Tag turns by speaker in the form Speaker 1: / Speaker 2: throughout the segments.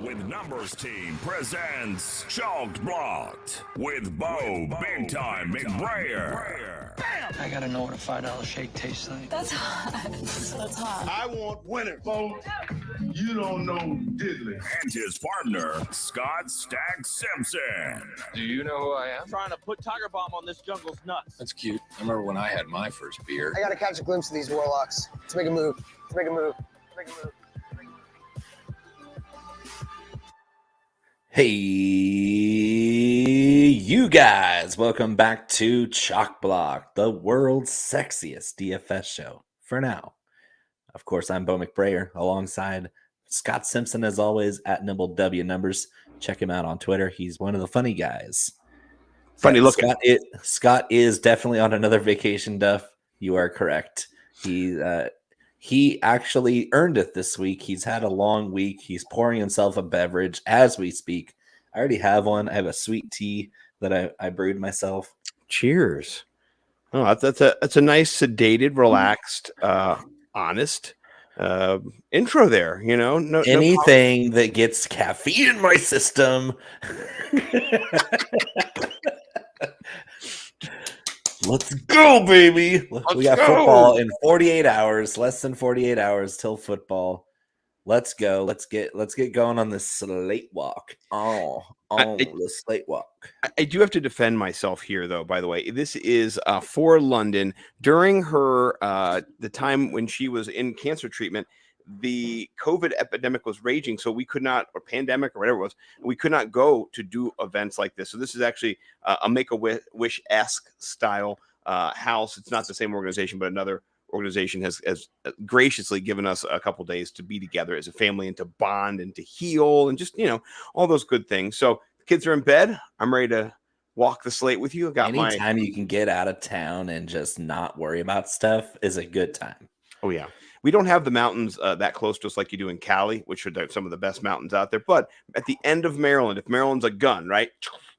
Speaker 1: With Numbers Team presents Chalked Blocked with Bo Big Time McBrayer.
Speaker 2: I gotta know what a $5 shake tastes like.
Speaker 3: That's hot. That's hot.
Speaker 4: I want winners, folks. You don't know diddly.
Speaker 1: And his partner, Scott Stag Simpson.
Speaker 5: Do you know who I am?
Speaker 6: Trying to put Tiger Bomb on this jungle's nuts.
Speaker 5: That's cute. I remember when I had my first beer.
Speaker 7: I gotta catch a glimpse of these warlocks. Let's make a move. Let's make a move. Let's make a move.
Speaker 8: Hey, you guys, welcome back to Chalk Block, the world's sexiest DFS show for now. Of course, I'm Bo McBrayer alongside Scott Simpson, as always, at Nimble W Numbers. Check him out on Twitter. He's one of the funny guys.
Speaker 9: Funny looking.
Speaker 8: Scott is definitely on another vacation, Duff. You are correct. He actually earned it this week. He's had a long week. He's pouring himself a beverage as we speak. I already have one. I have a sweet tea that I brewed myself.
Speaker 9: Cheers. Oh, that's a nice, sedated, relaxed, honest intro there. You know,
Speaker 8: Anything that gets caffeine in my system. Let's go, baby. We got football in 48 hours, less than 48 hours till football. Let's go. Let's get going on this slate walk. The slate walk.
Speaker 9: I do have to defend myself here, though, by the way. This is for London. During her the time when she was in cancer treatment, the COVID epidemic was raging, so we could not, or pandemic or whatever it was, we could not go to do events like this. So this is actually a Make-A-Wish-esque style house. It's not the same organization, but another organization has graciously given us a couple days to be together as a family and to bond and to heal and just, all those good things. So the kids are in bed. I'm ready to walk the slate with you.
Speaker 8: Anytime you can get out of town and just not worry about stuff is a good time.
Speaker 9: Oh, yeah. We don't have the mountains that close to us like you do in Cali, which are some of the best mountains out there. But at the end of Maryland, if Maryland's a gun, right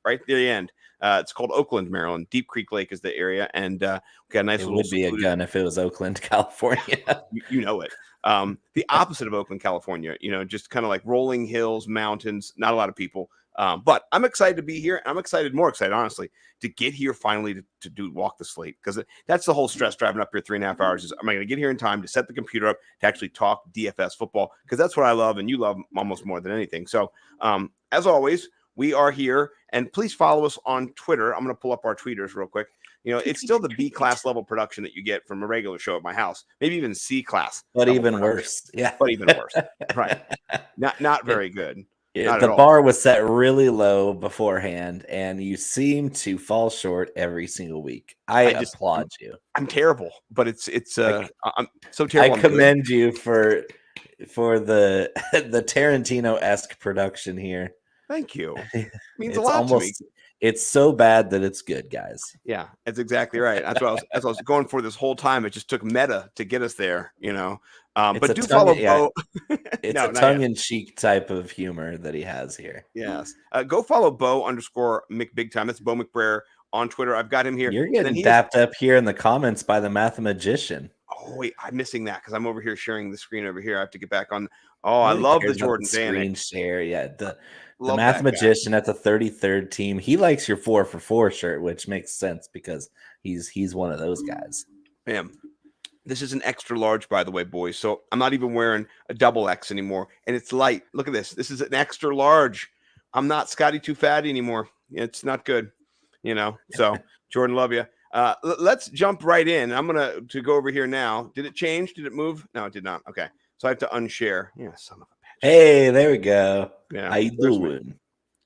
Speaker 9: at the end, it's called Oakland, Maryland. Deep Creek Lake is the area, and we got a nice little.
Speaker 8: It would be a gun if it was Oakland, California.
Speaker 9: you know it. The opposite of Oakland, California. Just kind of like rolling hills, mountains, not a lot of people. But I'm excited to be here. I'm more excited, honestly, to get here finally to walk the slate, because that's the whole stress driving up here 3.5 hours. Is am I going to get here in time to set the computer up to actually talk DFS football? Because that's what I love, and you love almost more than anything. So, as always, we are here, and please follow us on Twitter. I'm going to pull up our tweeters real quick. It's still the B class level production that you get from a regular show at my house, maybe even C class,
Speaker 8: but even worse. Yeah,
Speaker 9: but even worse. Right? Not very good.
Speaker 8: The bar was set really low beforehand, and you seem to fall short every single week. I applaud you.
Speaker 9: I'm terrible, but it's I'm so terrible.
Speaker 8: I commend you for the Tarantino-esque production here.
Speaker 9: Thank you. It means a lot to me.
Speaker 8: It's so bad that it's good, guys.
Speaker 9: Yeah, that's exactly right. That's what I was going for this whole time. It just took meta to get us there, But do follow Bo.
Speaker 8: It's a tongue-in-cheek type of humor that he has here.
Speaker 9: Yes. Go follow Bo _McBigTime. That's Bo McBrayer on Twitter. I've got him here.
Speaker 8: You're getting dapped up here in the comments by the Mathematician.
Speaker 9: Oh, wait, I'm missing that because I'm over here sharing the screen over here. I have to get back on. Oh, I love the Jordan
Speaker 8: screen share. Yeah, the Mathematician at the 33rd team. He likes your 4 for 4 shirt, which makes sense because he's one of those guys.
Speaker 9: Man, this is an extra large, by the way, boys. So I'm not even wearing a double X anymore, and it's light. Look at this. This is an extra large. I'm not Scotty Too Fatty anymore. It's not good, So Jordan, love you. Let's jump right in. I'm gonna go over here now. Did it change? Did it move? No, it did not. Okay, so I have to unshare. Yeah, son of a bitch.
Speaker 8: Hey, there we go.
Speaker 9: Yeah,
Speaker 8: how you doing?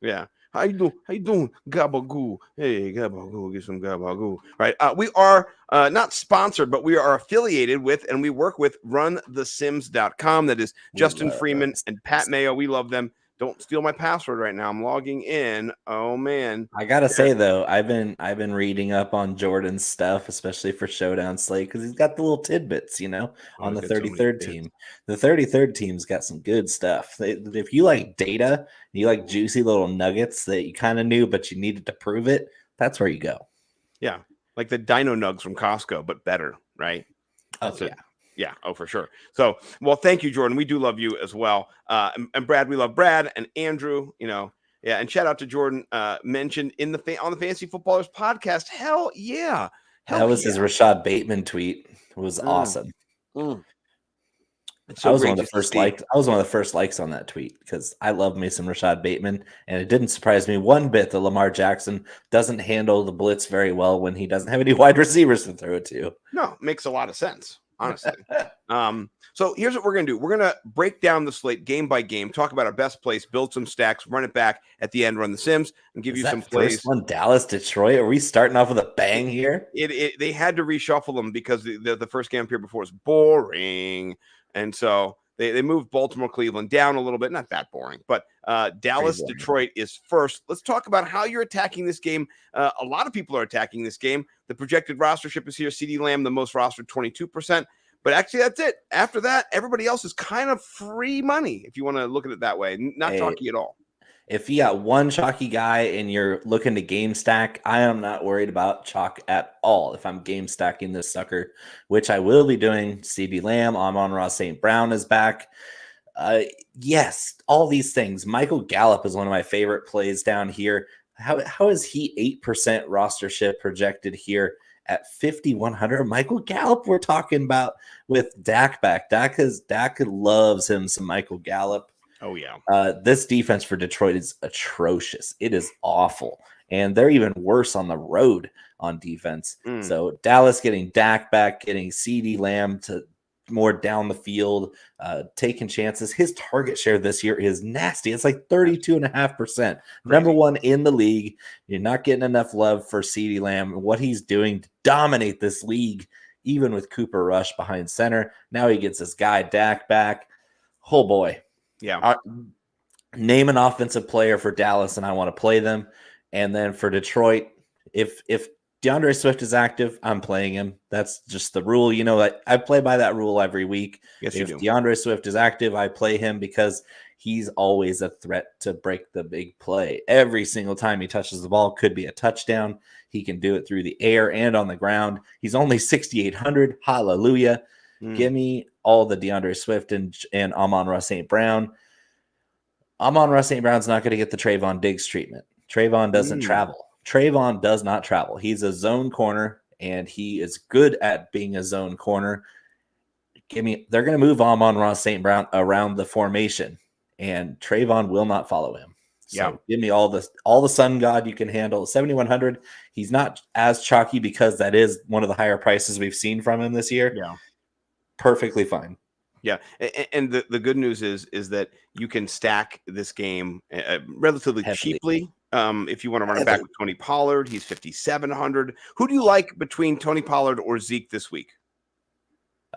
Speaker 9: Yeah, how you doing? Gabagoo. Hey, Gabagoo, get some Gabagoo. Right. We are not sponsored, but we are affiliated with, and we work with RunTheSims.com. That is Justin Freeman and Pat Mayo. We love them. Don't steal my password right now. I'm logging in. Oh man.
Speaker 8: I gotta say though, I've been reading up on Jordan's stuff, especially for Showdown Slate, because he's got the little tidbits, on the 33rd team. The 33rd team's got some good stuff. If you like data, you like juicy little nuggets that you kind of knew, but you needed to prove it, that's where you go.
Speaker 9: Yeah. Like the Dino Nugs from Costco, but better, right?
Speaker 8: That's it.
Speaker 9: Yeah. Oh, for sure. So, well, thank you, Jordan. We do love you as well. And Brad, we love Brad and Andrew, yeah. And shout out to Jordan, mentioned on the Fantasy Footballers podcast. Hell yeah.
Speaker 8: That was his Rashad Bateman tweet. It was awesome.
Speaker 9: It's so
Speaker 8: I was
Speaker 9: great
Speaker 8: one of the
Speaker 9: just to
Speaker 8: first
Speaker 9: see.
Speaker 8: likes. I was one of the first likes on that tweet because I love me some Rashad Bateman, and it didn't surprise me one bit that Lamar Jackson doesn't handle the blitz very well when he doesn't have any wide receivers to throw it to.
Speaker 9: No, makes a lot of sense, honestly. So here's what we're going to do. We're going to break down the slate game by game, talk about our best place, build some stacks, run it back at the end, run the sims, and give you some plays.
Speaker 8: First one, Dallas, Detroit. Are we starting off with a bang here?
Speaker 9: They had to reshuffle them because the first game up here before was boring. And so they moved Baltimore, Cleveland down a little bit. Not that boring, but Dallas, Detroit is first. Let's talk about how you're attacking this game. A lot of people are attacking this game. The projected rostership is here. CeeDee Lamb, the most rostered, 22%. But actually, that's it. After that, everybody else is kind of free money, if you want to look at it that way. Not chalky at all.
Speaker 8: If you got one chalky guy and you're looking to game stack, I am not worried about chalk at all. If I'm game stacking this sucker, which I will be doing, CeeDee Lamb, Amon-Ra St. Brown is back. Yes, all these things. Michael Gallup is one of my favorite plays down here. How is he 8% rostership projected here at 5,100? Michael Gallup we're talking about with Dak back. Dak loves him some Michael Gallup.
Speaker 9: Oh, yeah.
Speaker 8: This defense for Detroit is atrocious. It is awful. And they're even worse on the road on defense. So Dallas getting Dak back, getting CeeDee Lamb to more down the field, taking chances. His target share this year is nasty. It's like 32.5%. Number one in the league. You're not getting enough love for CeeDee Lamb and what he's doing to dominate this league, even with Cooper Rush behind center. Now he gets his guy Dak back. Oh, boy.
Speaker 9: Yeah.
Speaker 8: Name an offensive player for Dallas, and I want to play them. And then for Detroit, if DeAndre Swift is active, I'm playing him. That's just the rule. You know, I play by that rule every week.
Speaker 9: Yes,
Speaker 8: if
Speaker 9: you do.
Speaker 8: DeAndre Swift is active, I play him because he's always a threat to break the big play. Every single time he touches the ball could be a touchdown. He can do it through the air and on the ground. He's only 6,800. Hallelujah. Give me all the DeAndre Swift and Amon-Ra St. Brown. Amon-Ra St. Brown's not going to get the Trayvon Diggs treatment. Trayvon doesn't travel. Trayvon does not travel. He's a zone corner, and he is good at being a zone corner. They're going to move Amon-Ra St. Brown around the formation, and Trayvon will not follow him. So give me all the sun god you can handle. 7,100. He's not as chalky because that is one of the higher prices we've seen from him this year.
Speaker 9: Yeah.
Speaker 8: Perfectly fine.
Speaker 9: Yeah, and the good news is that you can stack this game relatively cheaply. If you want to run it back with Tony Pollard, he's 5,700. Who do you like between Tony Pollard or Zeke this week?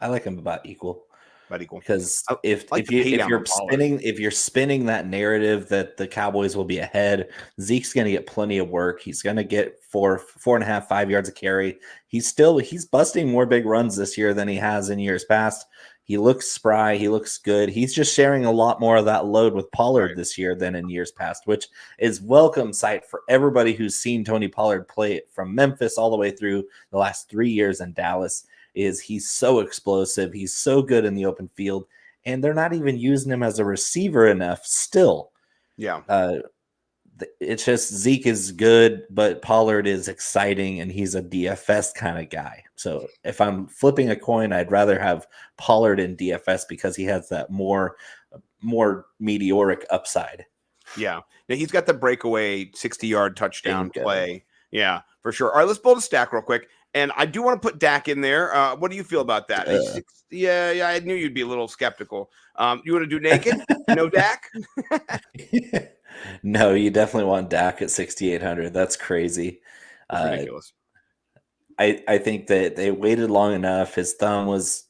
Speaker 8: I like him about equal. Because if you're spinning that narrative that the Cowboys will be ahead, Zeke's going to get plenty of work. He's going to get 4.5, 5 yards a carry. He's busting more big runs this year than he has in years past. He looks spry. He looks good. He's just sharing a lot more of that load with Pollard this year than in years past, which is welcome sight for everybody who's seen Tony Pollard play it from Memphis all the way through the last 3 years in Dallas. He's so explosive. He's so good in the open field, and they're not even using him as a receiver enough still.
Speaker 9: Yeah.
Speaker 8: It's just Zeke is good, but Pollard is exciting, and he's a DFS kind of guy. So if I'm flipping a coin, I'd rather have Pollard in DFS because he has that more meteoric upside.
Speaker 9: Yeah. Now he's got the breakaway 60-yard touchdown play. Yeah, for sure. All right, let's build a stack real quick. And I do want to put Dak in there. What do you feel about that? Yeah, I knew you'd be a little skeptical. You want to do naked? No Dak?
Speaker 8: No, you definitely want Dak at 6,800. That's crazy.
Speaker 9: That's ridiculous.
Speaker 8: I think that they waited long enough. His thumb was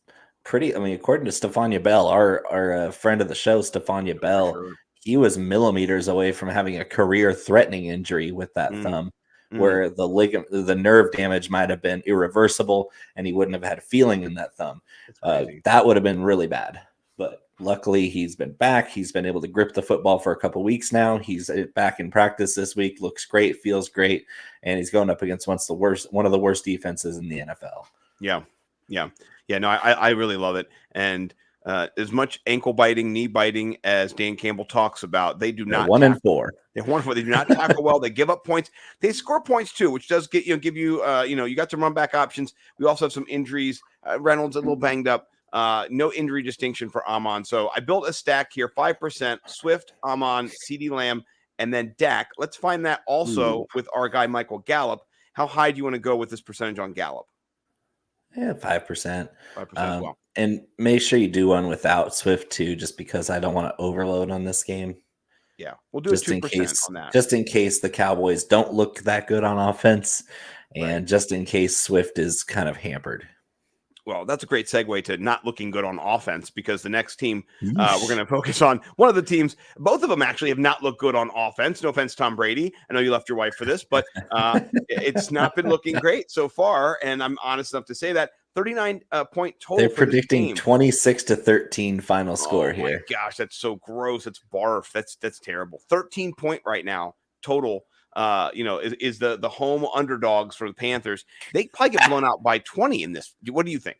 Speaker 8: pretty. I mean, according to Stephania Bell, our friend of the show, Stephania Bell, he was millimeters away from having a career-threatening injury with that thumb. Where the nerve damage might have been irreversible and he wouldn't have had a feeling in that thumb. That would have been really bad. But luckily, he's been back. He's been able to grip the football for a couple of weeks now. He's back in practice this week. Looks great, feels great, and he's going up against one of the worst defenses in the NFL.
Speaker 9: Yeah. Yeah. No, I really love it. And as much ankle biting, knee biting as Dan Campbell talks about, they do not
Speaker 8: 1-4.
Speaker 9: They're 1-4. They do not tackle well. They give up points. They score points too, which does give you you got some run back options. We also have some injuries. Reynolds a little banged up. No injury distinction for Amon. So I built a stack here: 5% Swift, Amon, CeeDee Lamb, and then Dak. Let's find that also with our guy Michael Gallup. How high do you want to go with this percentage on Gallup?
Speaker 8: Yeah, 5%.
Speaker 9: 5%. Well,
Speaker 8: and make sure you do one without Swift too, just because I don't want to overload on this game.
Speaker 9: Yeah, we'll do
Speaker 8: just
Speaker 9: 2%
Speaker 8: in case,
Speaker 9: on that.
Speaker 8: just in case the Cowboys don't look that good on offense, and just in case Swift is kind of hampered.
Speaker 9: Well, that's a great segue to not looking good on offense, because the next team we're going to focus on, one of the teams, both of them actually have not looked good on offense. No offense, Tom Brady. I know you left your wife for this, but it's not been looking great so far. And I'm honest enough to say that 39 point total.
Speaker 8: They're predicting 26-13 final score
Speaker 9: here. Oh my gosh, that's so gross. It's barf. That's terrible. 13 point right now total. Is the home underdogs for the Panthers. They probably get blown out by 20 in this. What do you think?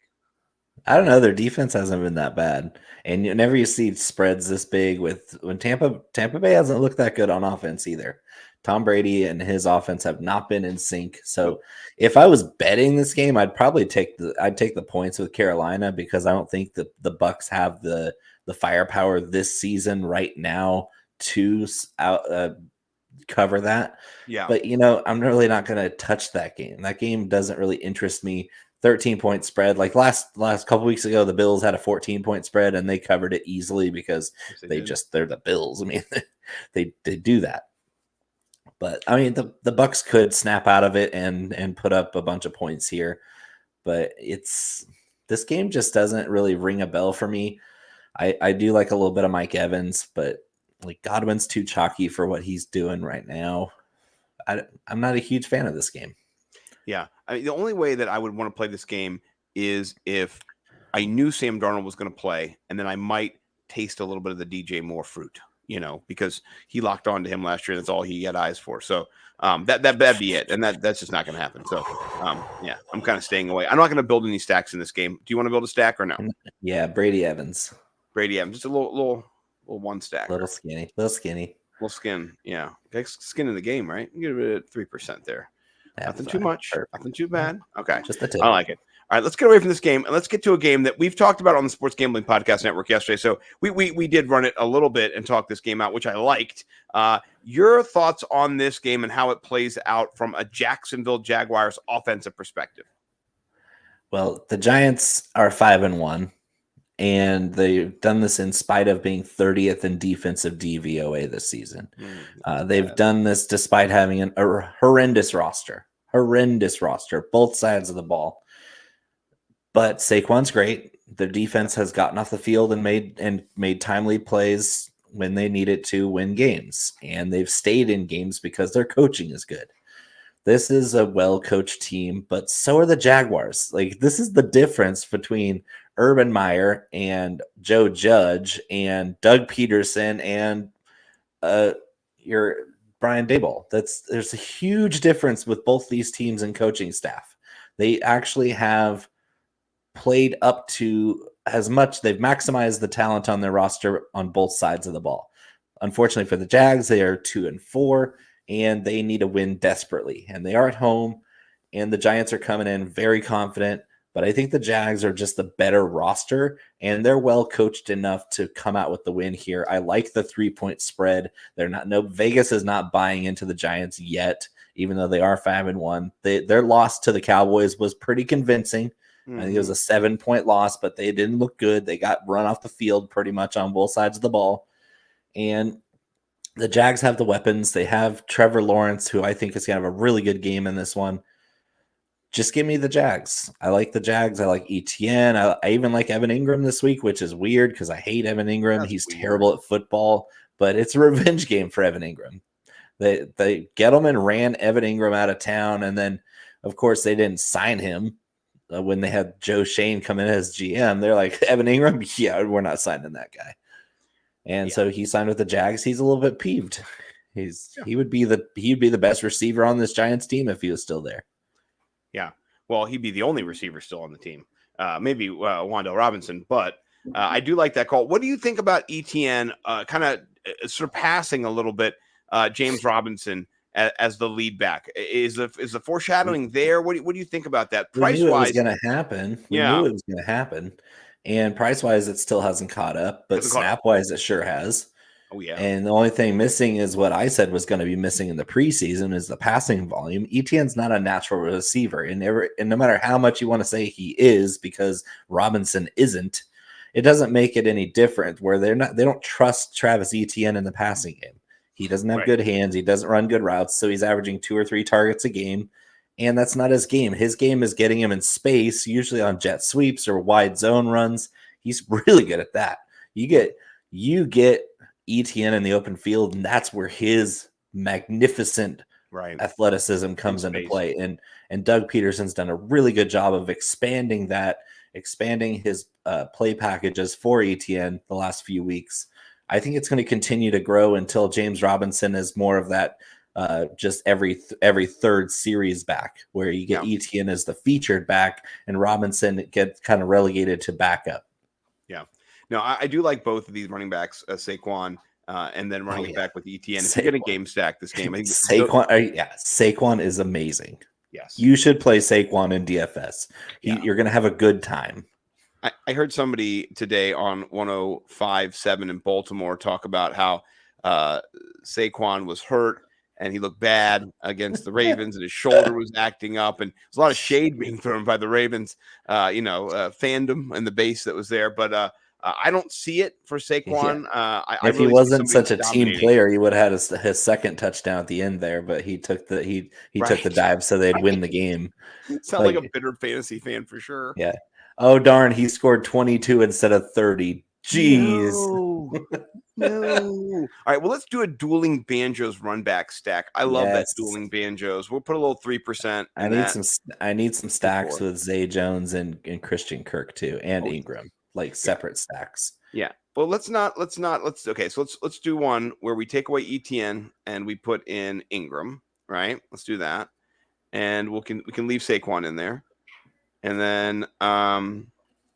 Speaker 8: I don't know. Their defense hasn't been that bad, and whenever you see spreads this big, when Tampa Bay hasn't looked that good on offense either. Tom Brady and his offense have not been in sync. So if I was betting this game, I'd probably take the points with Carolina, because I don't think the Bucs have the firepower this season right now to cover that.
Speaker 9: Yeah.
Speaker 8: But I'm really not going to touch that game. That game doesn't really interest me. 13-point spread. Like last couple weeks ago, the Bills had a 14-point spread and they covered it easily because they're the Bills. I mean, they do that. But I mean, the Bucs could snap out of it and put up a bunch of points here. But this game just doesn't really ring a bell for me. I do like a little bit of Mike Evans, but like Godwin's too chalky for what he's doing right now. I'm not a huge fan of this game.
Speaker 9: Yeah. I mean, the only way that I would want to play this game is if I knew Sam Darnold was going to play, and then I might taste a little bit of the DJ Moore fruit, because he locked on to him last year. That's all he had eyes for. So that'd be it. And that's just not going to happen. So I'm kind of staying away. I'm not going to build any stacks in this game. Do you want to build a stack or no?
Speaker 8: Yeah. Brady Evans,
Speaker 9: just a little one stack.
Speaker 8: Little skinny.
Speaker 9: Little skin. Yeah. Skin in the game, right? You get it at 3% there. Nothing too much. Perfect. Nothing too bad. Okay.
Speaker 8: Just the tip.
Speaker 9: I like it. All right, let's get away from this game and let's get to a game that we've talked about on the Sports Gambling Podcast Network yesterday. So we did run it a little bit and talk this game out, which I liked. Your thoughts on this game and how it plays out from a Jacksonville Jaguars offensive perspective?
Speaker 8: Well, the Giants are 5-1, and they've done this in spite of being 30th in defensive DVOA this season. They've done this despite having a horrendous roster, both sides of the ball. But Saquon's great. Their defense has gotten off the field and made timely plays when they needed to win games. And they've stayed in games because their coaching is good. This is a well-coached team, but so are the Jaguars. Like, this is the difference between Urban Meyer and Joe Judge and Doug Peterson and your Brian Daboll. There's a huge difference with both these teams and coaching staff. They actually have played up to as much. They've maximized the talent on their roster on both sides of the ball. Unfortunately for the Jags, they are 2-4, and they need a win desperately. And they are at home, and the Giants are coming in very confident. But I think the Jags are just the better roster, and they're well coached enough to come out with the win here. I like the 3-point spread. Vegas is not buying into the Giants yet, even though they are 5-1. Their loss to the Cowboys was pretty convincing. I think it was a 7-point loss, but they didn't look good. They got run off the field pretty much on both sides of the ball. And the Jags have the weapons. They have Trevor Lawrence, who I think is going to have a really good game in this one. Just give me the Jags. I like the Jags. I like Etienne. I even like Evan Ingram this week, which is weird because I hate Evan Ingram. He's terrible at football, but it's a revenge game for Evan Ingram. Gettleman ran Evan Ingram out of town, and then, of course, they didn't sign him. When they had Joe Shane come in as GM, they're like, Evan Ingram, yeah, we're not signing that guy. And so he signed with the Jags. He's a little bit peeved. He would be the best receiver on this Giants team if he was still there.
Speaker 9: Yeah. Well, he'd be the only receiver still on the team. maybe Wandale Robinson, but I do like that call. What do you think about ETN kind of surpassing a little bit James Robinson as the lead back? Is the foreshadowing there? What do you think about that? Price
Speaker 8: We knew it was
Speaker 9: wise,
Speaker 8: going to happen. We knew it was going to happen. And price wise, it still hasn't caught up, but snap wise, it sure has.
Speaker 9: Oh yeah.
Speaker 8: And the only thing missing is what I said was going to be missing in the preseason is the passing volume. ETN's not a natural receiver, and no matter how much you want to say he is, because Robinson isn't, it doesn't make it any different. Where they don't trust Travis Etienne in the passing game. He doesn't have good hands. He doesn't run good routes, so he's averaging 2 or 3 targets a game. And that's not his game. His game is getting him in space, usually on jet sweeps or wide zone runs. He's really good at that. You get ETN in the open field, and that's where his magnificent athleticism comes into play. And Doug Peterson's done a really good job of expanding his play packages for ETN the last few weeks. I think it's going to continue to grow until James Robinson is more of that just every third series back, where you get ETN as the featured back and Robinson gets kind of relegated to backup.
Speaker 9: Yeah. No, I do like both of these running backs, Saquon and then running it back with ETN. If you're going to game stack this game, I think
Speaker 8: Saquon is amazing.
Speaker 9: Yes.
Speaker 8: You should play Saquon in DFS. You're going to have a good time.
Speaker 9: I heard somebody today on 105.7 in Baltimore talk about how Saquon was hurt and he looked bad against the Ravens and his shoulder was acting up, and there's a lot of shade being thrown by the Ravens, fandom and the base that was there. But I don't see it for Saquon.
Speaker 8: If he wasn't such a team player, he would have had his second touchdown at the end there, but he took the took the dive so they'd win the game.
Speaker 9: Sound like a bitter fantasy fan for sure.
Speaker 8: Yeah. Oh darn, he scored 22 instead of 30. Jeez.
Speaker 9: No. All right, well, let's do a dueling banjos run back stack. I love that dueling banjos. We'll put a little 3%.
Speaker 8: I need some stacks with Zay Jones and Christian Kirk too, and Ingram, like separate stacks.
Speaker 9: Yeah. Well, let's do one where we take away ETN and we put in Ingram, right? Let's do that. And we can leave Saquon in there. And then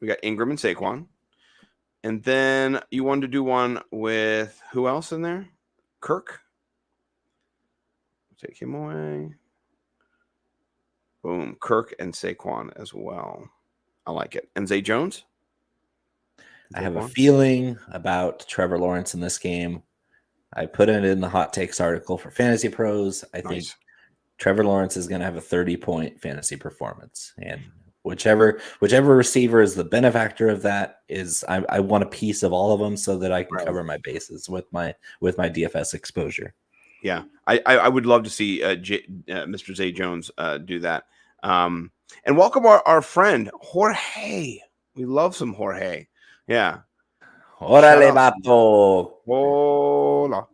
Speaker 9: we got Ingram and Saquon. And then you wanted to do one with who else in there? Kirk. Take him away. Boom. Kirk and Saquon as well. I like it. And Zay Jones?
Speaker 8: I have a feeling about Trevor Lawrence in this game. I put it in the hot takes article for Fantasy Pros. I think Trevor Lawrence is going to have a 30-point fantasy performance. And whichever receiver is the benefactor of that is, I want a piece of all of them so that I can cover my bases with my DFS exposure.
Speaker 9: Yeah, I would love to see Mr. Zay Jones do that. And welcome our friend Jorge. We love some Jorge. Yeah.
Speaker 8: Órale, vato.
Speaker 9: Hola.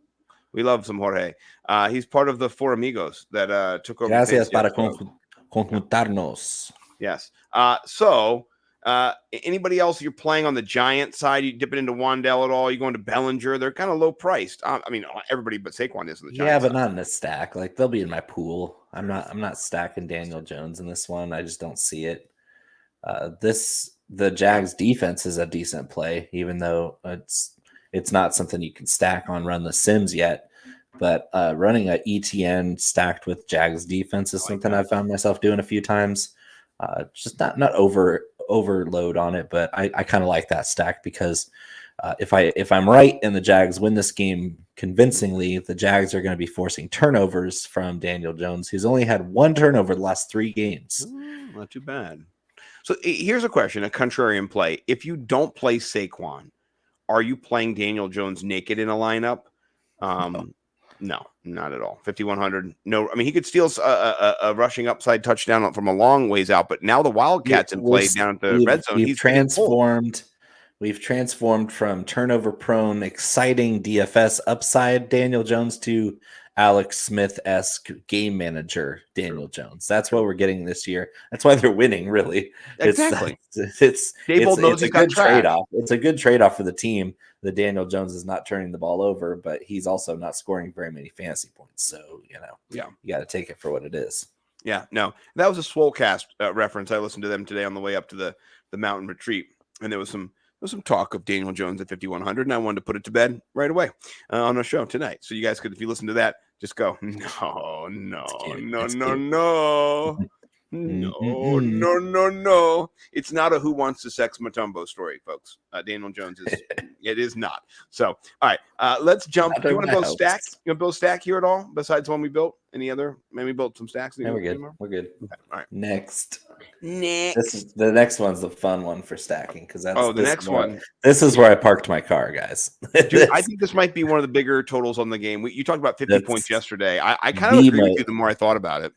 Speaker 9: We love some Jorge. He's part of the Four Amigos that took over.
Speaker 8: Gracias para conjuntarnos.
Speaker 9: Yes. So anybody else you're playing on the Giant side? You dipping into Wandale at all? You going to Bellinger? They're kind of low priced. I mean, everybody but Saquon is in the Giant.
Speaker 8: Yeah, but not in a stack. Like they'll be in my pool. I'm not stacking Daniel Jones in this one. I just don't see it. The Jags defense is a decent play, even though it's not something you can stack on Run the Sims yet. But running a ETN stacked with Jags defense is something I've found myself doing a few times. Just not overload on it, but I kind of like that stack because if I'm right and the Jags win this game convincingly, the Jags are going to be forcing turnovers from Daniel Jones. He's only had 1 turnover the last 3 games.
Speaker 9: Not too bad. So here's a question, a contrarian play. If you don't play Saquon, are you playing Daniel Jones naked in a lineup? No, not at all. 5,100. No, I mean, he could steal a rushing upside touchdown from a long ways out, but now the Wildcats in play down at the red zone.
Speaker 8: We've transformed from turnover prone, exciting DFS upside Daniel Jones to Alex Smith-esque game manager Daniel Jones. That's what we're getting this year. That's why they're winning, really.
Speaker 9: Exactly.
Speaker 8: It's a good trade-off. It's a good trade-off for the team that Daniel Jones is not turning the ball over, but he's also not scoring very many fantasy points. So, you got to take it for what it is.
Speaker 9: Yeah, no, that was a Swolecast reference. I listened to them today on the way up to the mountain retreat, and there was some talk of Daniel Jones at 5,100, and I wanted to put it to bed right away on our show tonight. So you guys could, if you listen to that, just go, no, no. It's not a Who Wants to Sex Matumbo story, folks. Daniel Jones is, it is not. So, all right, let's jump. Do you want to build stack? You want to build stack here at all besides one we built? Any other? Maybe built some stacks.
Speaker 8: No, we're good. We're good.
Speaker 9: Okay, all right.
Speaker 8: Next. The next one's the fun one for stacking because that's
Speaker 9: the next one.
Speaker 8: This is where I parked my car, guys.
Speaker 9: Dude, I think this might be one of the bigger totals on the game. You talked about 50 points yesterday. I kind of agree with you the more I thought about it.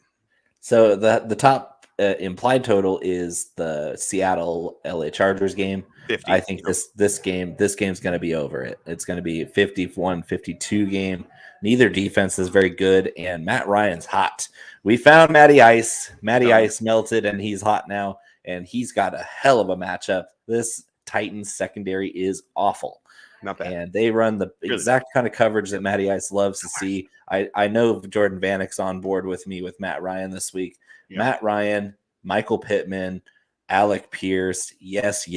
Speaker 8: So the top implied total is the Seattle LA Chargers game.
Speaker 9: 50,
Speaker 8: I think this game's going to be over it. It's going to be 51-52 game. Neither defense is very good, and Matt Ryan's hot. We found Matty Ice. Matty Ice melted, and he's hot now, and he's got a hell of a matchup. This Titans secondary is awful.
Speaker 9: Not bad.
Speaker 8: And they run the exact kind of coverage that Matty Ice loves to see. I know Jordan Vanek's on board with me with Matt Ryan this week. Yeah. Matt Ryan, Michael Pittman, Alec Pierce. Yes.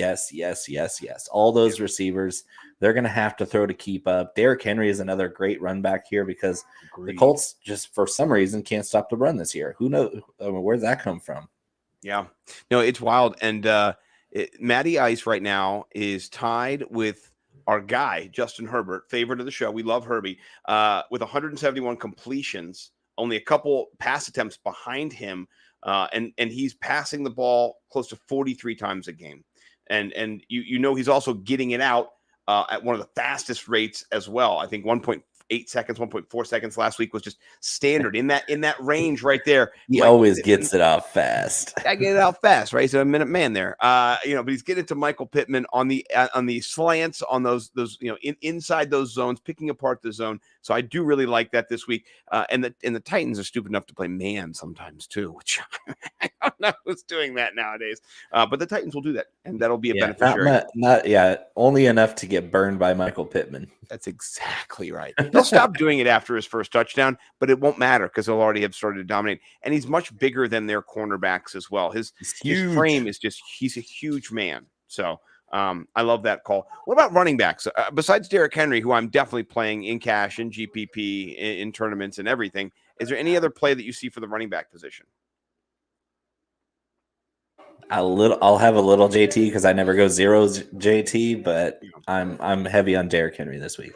Speaker 8: All those receivers, they're going to have to throw to keep up. Derrick Henry is another great run back here because the Colts just for some reason can't stop the run this year. Who knows? Where'd that come from?
Speaker 9: Yeah. No, it's wild. And Matty Ice right now is tied with our guy, Justin Herbert, favorite of the show. We love Herbie, with 171 completions, only a couple pass attempts behind him. And he's passing the ball close to 43 times a game. And you know, he's also getting it out at one of the fastest rates as well. I think 1.8 seconds, 1.4 seconds last week was just standard in that range right there.
Speaker 8: He always gets it out fast.
Speaker 9: I get it out fast, right? He's a minute man there. But he's getting to Michael Pittman on the slants, on those inside those zones, picking apart the zone. So I do really like that this week. And the Titans are stupid enough to play man sometimes too, which I don't know who's doing that nowadays. But the Titans will do that, and that'll be a beneficiary.
Speaker 8: Only enough to get burned by Michael Pittman.
Speaker 9: That's exactly right. He'll stop doing it after his first touchdown, but it won't matter because he'll already have started to dominate. And he's much bigger than their cornerbacks as well. His frame is he's a huge man. So I love that call. What about running backs? Besides Derrick Henry, who I'm definitely playing in cash, in GPP, in tournaments and everything, is there any other play that you see for the running back position?
Speaker 8: I'll have a little JT because I never go zero JT, but I'm heavy on Derrick Henry this week.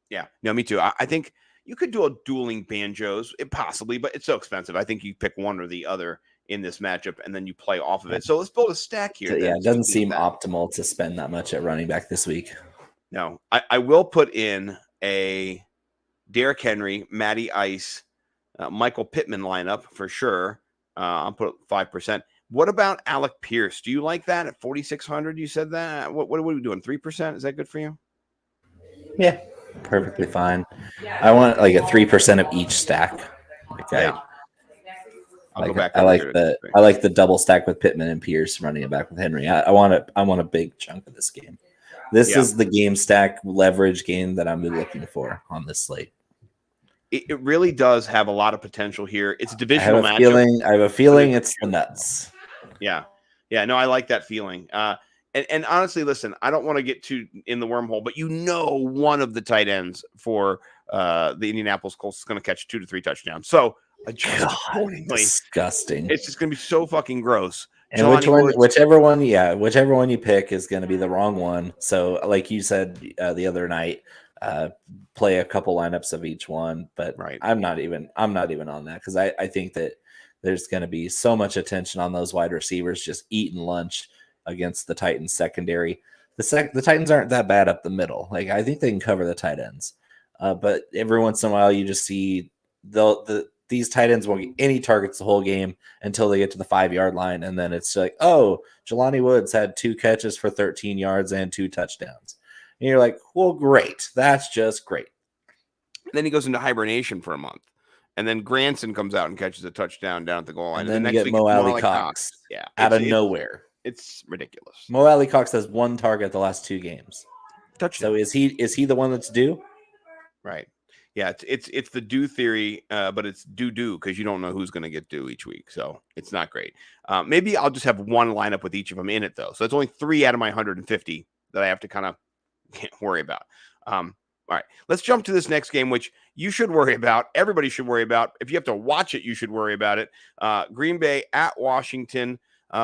Speaker 9: Yeah, no, me too. I think you could do a dueling banjos, possibly, but it's so expensive. I think you pick one or the other in this matchup, and then you play off of it. So let's build a stack here.
Speaker 8: So, yeah, it doesn't seem optimal to spend that much at running back this week.
Speaker 9: No, I will put in a Derrick Henry, Matty Ice, Michael Pittman lineup for sure. I'll put 5%. What about Alec Pierce? Do you like that at 4,600? You said that. What are we doing? 3%? Is that good for you?
Speaker 8: Yeah, perfectly fine. I want like a 3% of each stack. Okay. Yeah.
Speaker 9: I'll go back.
Speaker 8: I like the double stack with Pittman and Pierce running it back with Henry. I want a big chunk of this game. This is the game stack leverage game that I'm looking for on this slate.
Speaker 9: It really does have a lot of potential here. It's a divisional
Speaker 8: matchup. I have a feeling it's the nuts.
Speaker 9: Yeah. No, I like that feeling. And honestly, listen, I don't want to get too in the wormhole, but one of the tight ends for the Indianapolis Colts is going to catch 2 to 3 touchdowns. So adjust accordingly.
Speaker 8: Disgusting.
Speaker 9: It's just going to be so fucking gross.
Speaker 8: And whichever one you pick is going to be the wrong one. So, like you said the other night, play a couple lineups of each one. But I'm not even on that because I think that there's going to be so much attention on those wide receivers just eating lunch against the Titans secondary. The Titans aren't that bad up the middle. Like I think they can cover the tight ends. But every once in a while, you just see these tight ends won't get any targets the whole game until they get to the 5-yard line. And then it's like, oh, Jelani Woods had 2 catches for 13 yards and 2 touchdowns. And you're like, well, great. That's just great.
Speaker 9: And then he goes into hibernation for a month. And then Granson comes out and catches a touchdown down at the goal line.
Speaker 8: And then you get Mo Alley Cox out of nowhere.
Speaker 9: It's ridiculous.
Speaker 8: Mo Alley Cox has 1 target the last 2 games.
Speaker 9: Touchdown.
Speaker 8: So is he the one that's due?
Speaker 9: Right. Yeah, it's the do theory, but it's do because you don't know who's going to get do each week, so it's not great. Maybe I'll just have one lineup with each of them in it though, so it's only 3 out of my 150 that I have to kind of worry about. All right, let's jump to this next game, which you should worry about. Everybody should worry about. If you have to watch it, you should worry about it. Green Bay at Washington.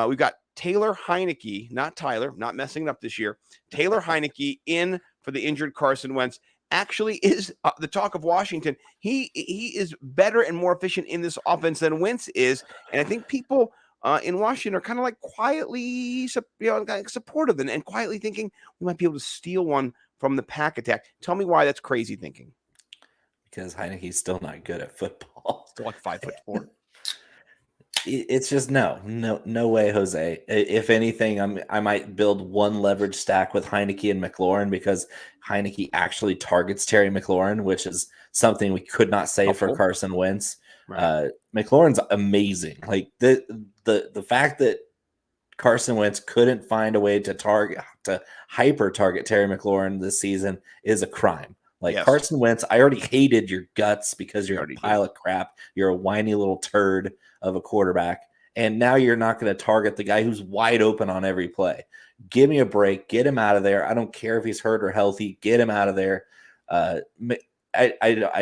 Speaker 9: We've got Taylor Heineke, not Tyler, not messing it up this year. Taylor Heineke in for the injured Carson Wentz. Actually is the talk of Washington. He is better and more efficient in this offense than Wentz is. And I think people in Washington are kind of like quietly supportive and quietly thinking we might be able to steal one from the pack attack. Tell me why that's crazy thinking.
Speaker 8: Because Heineke's still not good at football.
Speaker 9: Still like 5'4".
Speaker 8: It's just no way, Jose. If anything, I might build one leverage stack with Heineke and McLaurin because Heineke actually targets Terry McLaurin, which is something we could not say for Carson Wentz. Right. McLaurin's amazing. Like the fact that Carson Wentz couldn't find a way to hyper target Terry McLaurin this season is a crime. Like yes. Carson Wentz, I already hated your guts because you're a pile of crap. You're a whiny little turd of a quarterback. And now you're not going to target the guy who's wide open on every play. Give me a break. Get him out of there. I don't care if he's hurt or healthy. Get him out of there. I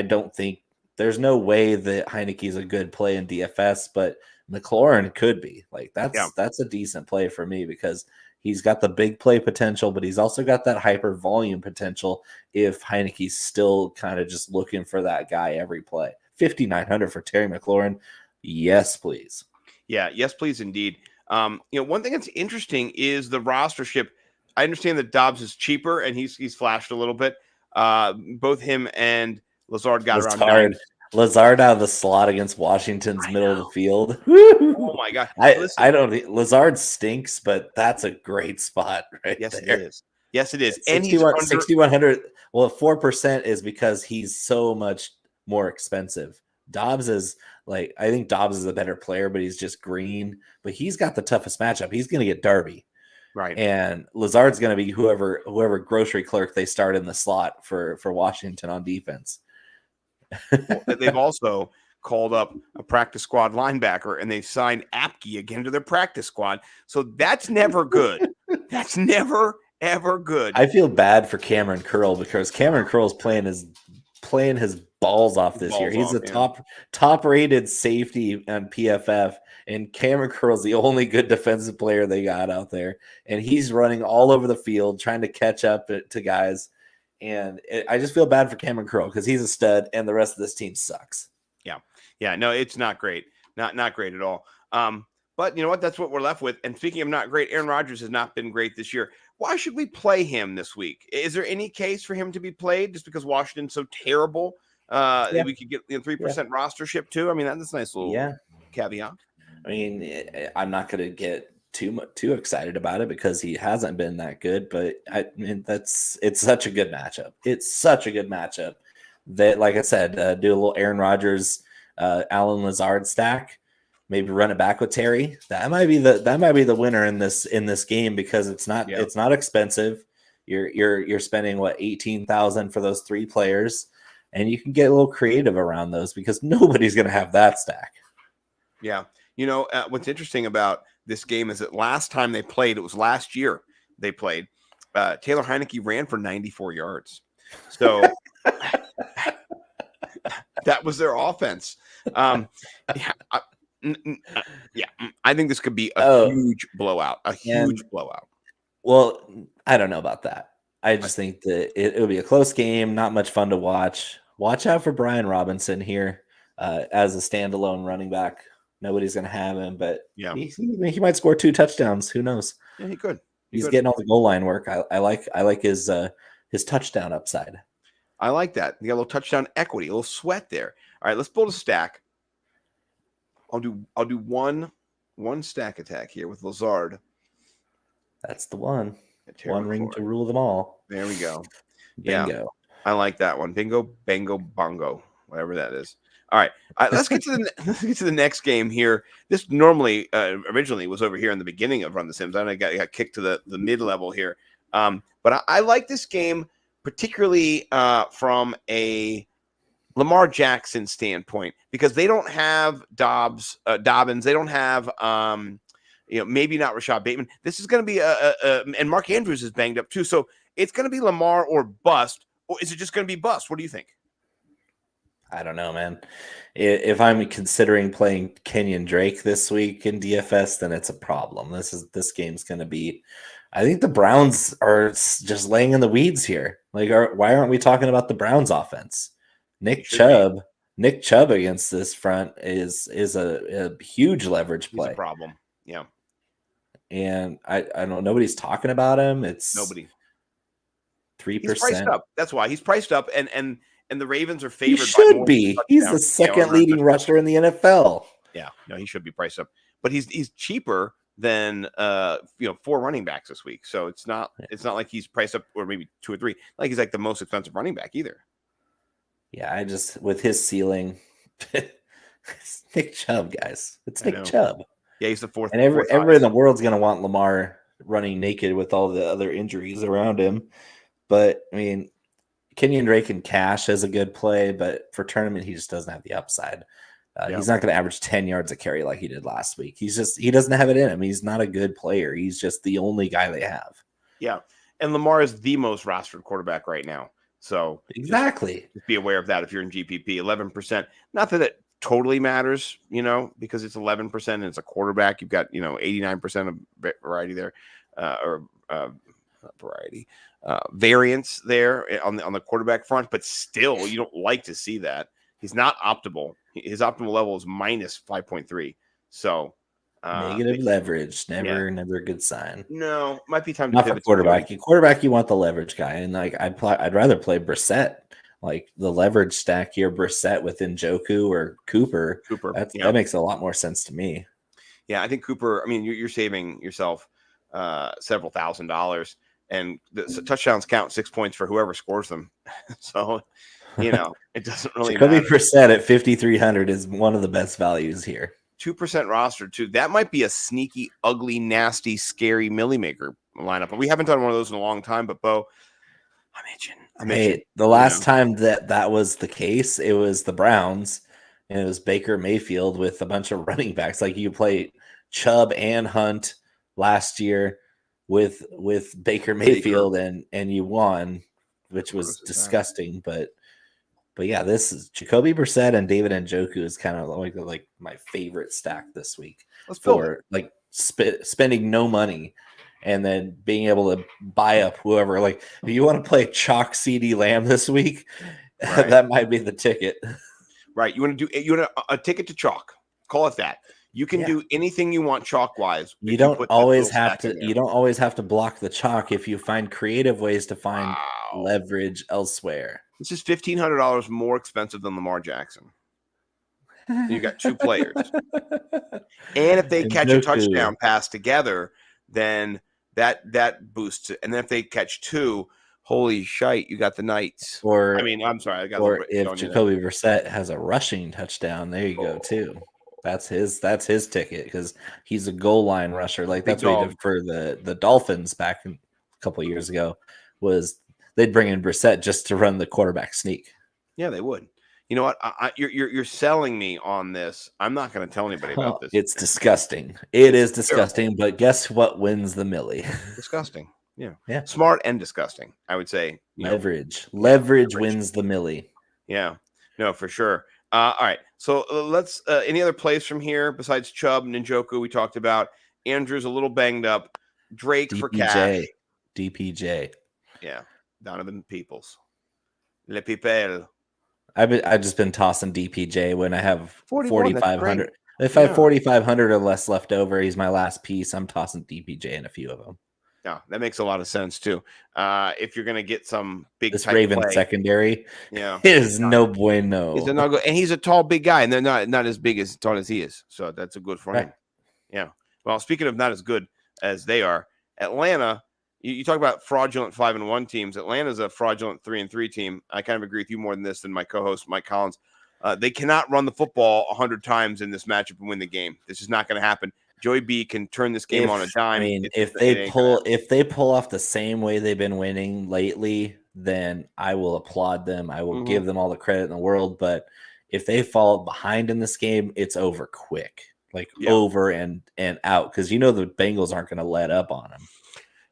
Speaker 8: don't think there's no way that Heineke's a good play in DFS, but McLaurin could be. Like that's a decent play for me because he's got the big play potential, but he's also got that hyper volume potential if Heineke's still kind of just looking for that guy every play. 5,900 for Terry McLaurin. Yes, please.
Speaker 9: Yeah, yes, please, indeed. One thing that's interesting is the rostership. I understand that Dobbs is cheaper and he's flashed a little bit. Both him and Lazard got around 9.
Speaker 8: Lazard out of the slot against Washington's middle of the field.
Speaker 9: Oh my God!
Speaker 8: I don't. Lazard stinks, but that's a great spot, right?
Speaker 9: Yes,
Speaker 8: there.
Speaker 9: it is. Yes, it is.
Speaker 8: And he's 6,100. Well, 4% is because he's so much more expensive. Dobbs is I think Dobbs is a better player, but he's just green. But he's got the toughest matchup. He's going to get Darby,
Speaker 9: right?
Speaker 8: And Lazard's going to be whoever grocery clerk they start in the slot for Washington on defense.
Speaker 9: Well, they've also called up a practice squad linebacker and they've signed Apke again to their practice squad. So that's never good. That's never, ever good.
Speaker 8: I feel bad for Cameron Curl because Cameron Curl's playing his balls off this year. He's a top rated safety on PFF, and Cameron Curl's the only good defensive player they got out there. And he's running all over the field trying to catch up to guys. And I just feel bad for Cameron Curl because he's a stud and the rest of this team sucks.
Speaker 9: Yeah. No, it's not great. Not great at all. But you know what? That's what we're left with. And speaking of not great, Aaron Rodgers has not been great this year. Why should we play him this week? Is there any case for him to be played just because Washington's so terrible? That we could get 3% rostership too. I mean, that's a nice little caveat.
Speaker 8: I mean, I'm not going to get too excited about it because he hasn't been that good, but I mean it's such a good matchup. It's such a good matchup that, like I said, do a little Aaron Rodgers, Allen Lazard stack. Maybe run it back with Terry. That might be the winner in this game because it's not expensive. You're spending what 18,000 for those 3 players, and you can get a little creative around those because nobody's going to have that stack.
Speaker 9: Yeah, what's interesting about this game is that last time they played, it was last year they played. Taylor Heineke ran for 94 yards. So that was their offense. I think this could be a huge blowout. Blowout.
Speaker 8: Well, I don't know about that. I just think that it would be a close game, not much fun to watch. Watch out for Brian Robinson here as a standalone running back. Nobody's going to have him, but he might score 2 touchdowns. Who knows?
Speaker 9: Yeah, he could.
Speaker 8: He's getting all the goal line work. I like his touchdown upside.
Speaker 9: I like that. You got a little touchdown equity, a little sweat there. All right, let's build a stack. I'll do one stack attack here with Lazard.
Speaker 8: That's the one. One ring to rule them all.
Speaker 9: There we go.
Speaker 8: Bingo.
Speaker 9: Yeah, I like that one. Bingo, bango, bongo, whatever that is. All right, let's get to the next game here. This normally originally was over here in the beginning of Run the Sims. I got kicked to the mid level here, but I like this game particularly from a Lamar Jackson standpoint, because they don't have Dobbins, they don't have maybe not Rashad Bateman. This is going to be and Mark Andrews is banged up too, so it's going to be Lamar or bust, or is it just going to be bust? What do you think?
Speaker 8: I don't know, man. If I'm considering playing Kenyon Drake this week in DFS, then it's a problem. This game's going to be. I think the Browns are just laying in the weeds here. Like, why aren't we talking about the Browns offense? Nick Chubb against this front is a huge leverage play.
Speaker 9: He's a problem. Yeah.
Speaker 8: And I don't know. Nobody's talking about him. It's
Speaker 9: nobody.
Speaker 8: 3%.
Speaker 9: He's priced up. That's why he's priced up, and the Ravens are favored.
Speaker 8: He should be. He's the second leading rusher in the NFL.
Speaker 9: Yeah, no, he should be priced up, but he's cheaper than 4 running backs this week. So it's not like he's priced up, or maybe 2 or 3. Like he's like the most expensive running back either.
Speaker 8: Yeah, I just with his ceiling, it's Nick Chubb, guys. It's Nick Chubb.
Speaker 9: Yeah, he's the fourth.
Speaker 8: And everyone in the world's gonna want Lamar running naked with all the other injuries around him. But I mean, Kenyon Drake and Cash is a good play, but for tournament, he just doesn't have the upside. He's not going to average 10 yards a carry like he did last week. He doesn't have it in him. He's not a good player. He's just the only guy they have.
Speaker 9: Yeah, and Lamar is the most rostered quarterback right now. So
Speaker 8: exactly,
Speaker 9: just be aware of that if you're in GPP. 11%. Not that it totally matters, because it's 11% and it's a quarterback. You've got 89% of variety there, variance there on the quarterback front. But still, you don't like to see that. He's not optimal. His optimal level is minus 5.3. So
Speaker 8: negative leverage, never a good sign.
Speaker 9: No, might be time to
Speaker 8: not for quarterback. Quarterback, you want the leverage guy, and like I'd rather play Brissett. Like the leverage stack here, Brissett with Njoku or Cooper. That makes a lot more sense to me.
Speaker 9: Yeah, I think Cooper. I mean, you're saving yourself several $1,000s, and the touchdowns count 6 points for whoever scores them. So. It doesn't really matter.
Speaker 8: Jacoby Brissett at 5,300 is one of the best values here.
Speaker 9: 2% roster too. That might be a sneaky, ugly, nasty, scary Millie Maker lineup. We haven't done one of those in a long time, but Bo, I'm itching.
Speaker 8: The last time that was the case, it was the Browns, and it was Baker Mayfield with a bunch of running backs. Like you played Chubb and Hunt last year with Baker Mayfield, and you won, which was disgusting, but yeah, this is Jacoby Brissett and David Njoku is kind of like my favorite stack this week.
Speaker 9: Let's
Speaker 8: for like spending no money and then being able to buy up whoever. Like if you want to play chalk CD Lamb this week, right. That might be the ticket.
Speaker 9: Right. You want a ticket to chalk. Call it that. You can do anything you want chalk wise.
Speaker 8: You don't always have to block the chalk if you find creative ways to find leverage elsewhere.
Speaker 9: This is $1,500 more expensive than Lamar Jackson. You got 2 players. And if they catch a touchdown pass together, then that boosts it. And then if they catch 2, holy shite, you got the Knights. I'm sorry.
Speaker 8: Or if Jacoby Brissett has a rushing touchdown, there you go too. That's his ticket because he's a goal line rusher. Like that's what he did for the Dolphins back a couple of years ago. Was they'd bring in Brissett just to run the quarterback sneak.
Speaker 9: Yeah, they would. You know what? You're selling me on this. I'm not going to tell anybody about this.
Speaker 8: It's disgusting. It is disgusting. But guess what wins the Millie?
Speaker 9: Disgusting.
Speaker 8: Yeah.
Speaker 9: Smart and disgusting. I would say
Speaker 8: leverage wins the Millie.
Speaker 9: Yeah. No, for sure. All right. So let's. Any other plays from here besides Chubb and Njoku? We talked about. Andrew's a little banged up. Drake for cash.
Speaker 8: DPJ.
Speaker 9: Yeah. Donovan Peoples. Le People.
Speaker 8: I've just been tossing DPJ when I have 4,500. If I have 4,500 or less left over, he's my last piece. I'm tossing DPJ in a few of them.
Speaker 9: Yeah, that makes a lot of sense too. If you're going to get some big
Speaker 8: Raven
Speaker 9: play,
Speaker 8: secondary, is no bueno.
Speaker 9: He's not good, and he's a tall, big guy, and they're not as big as tall as he is. So that's a good for him. Yeah. Well, speaking of not as good as they are, Atlanta. You talk about fraudulent 5-1 teams. Atlanta's a fraudulent 3-3 team. I kind of agree with you more than this than my co-host Mike Collins. They cannot run the football 100 times in this matchup and win the game. This is not going to happen. Joey B can turn this game on a dime.
Speaker 8: I mean, if they pull off the same way they've been winning lately, then I will applaud them. I will give them all the credit in the world. But if they fall behind in this game, it's over quick, over and out, because the Bengals aren't going to let up on them.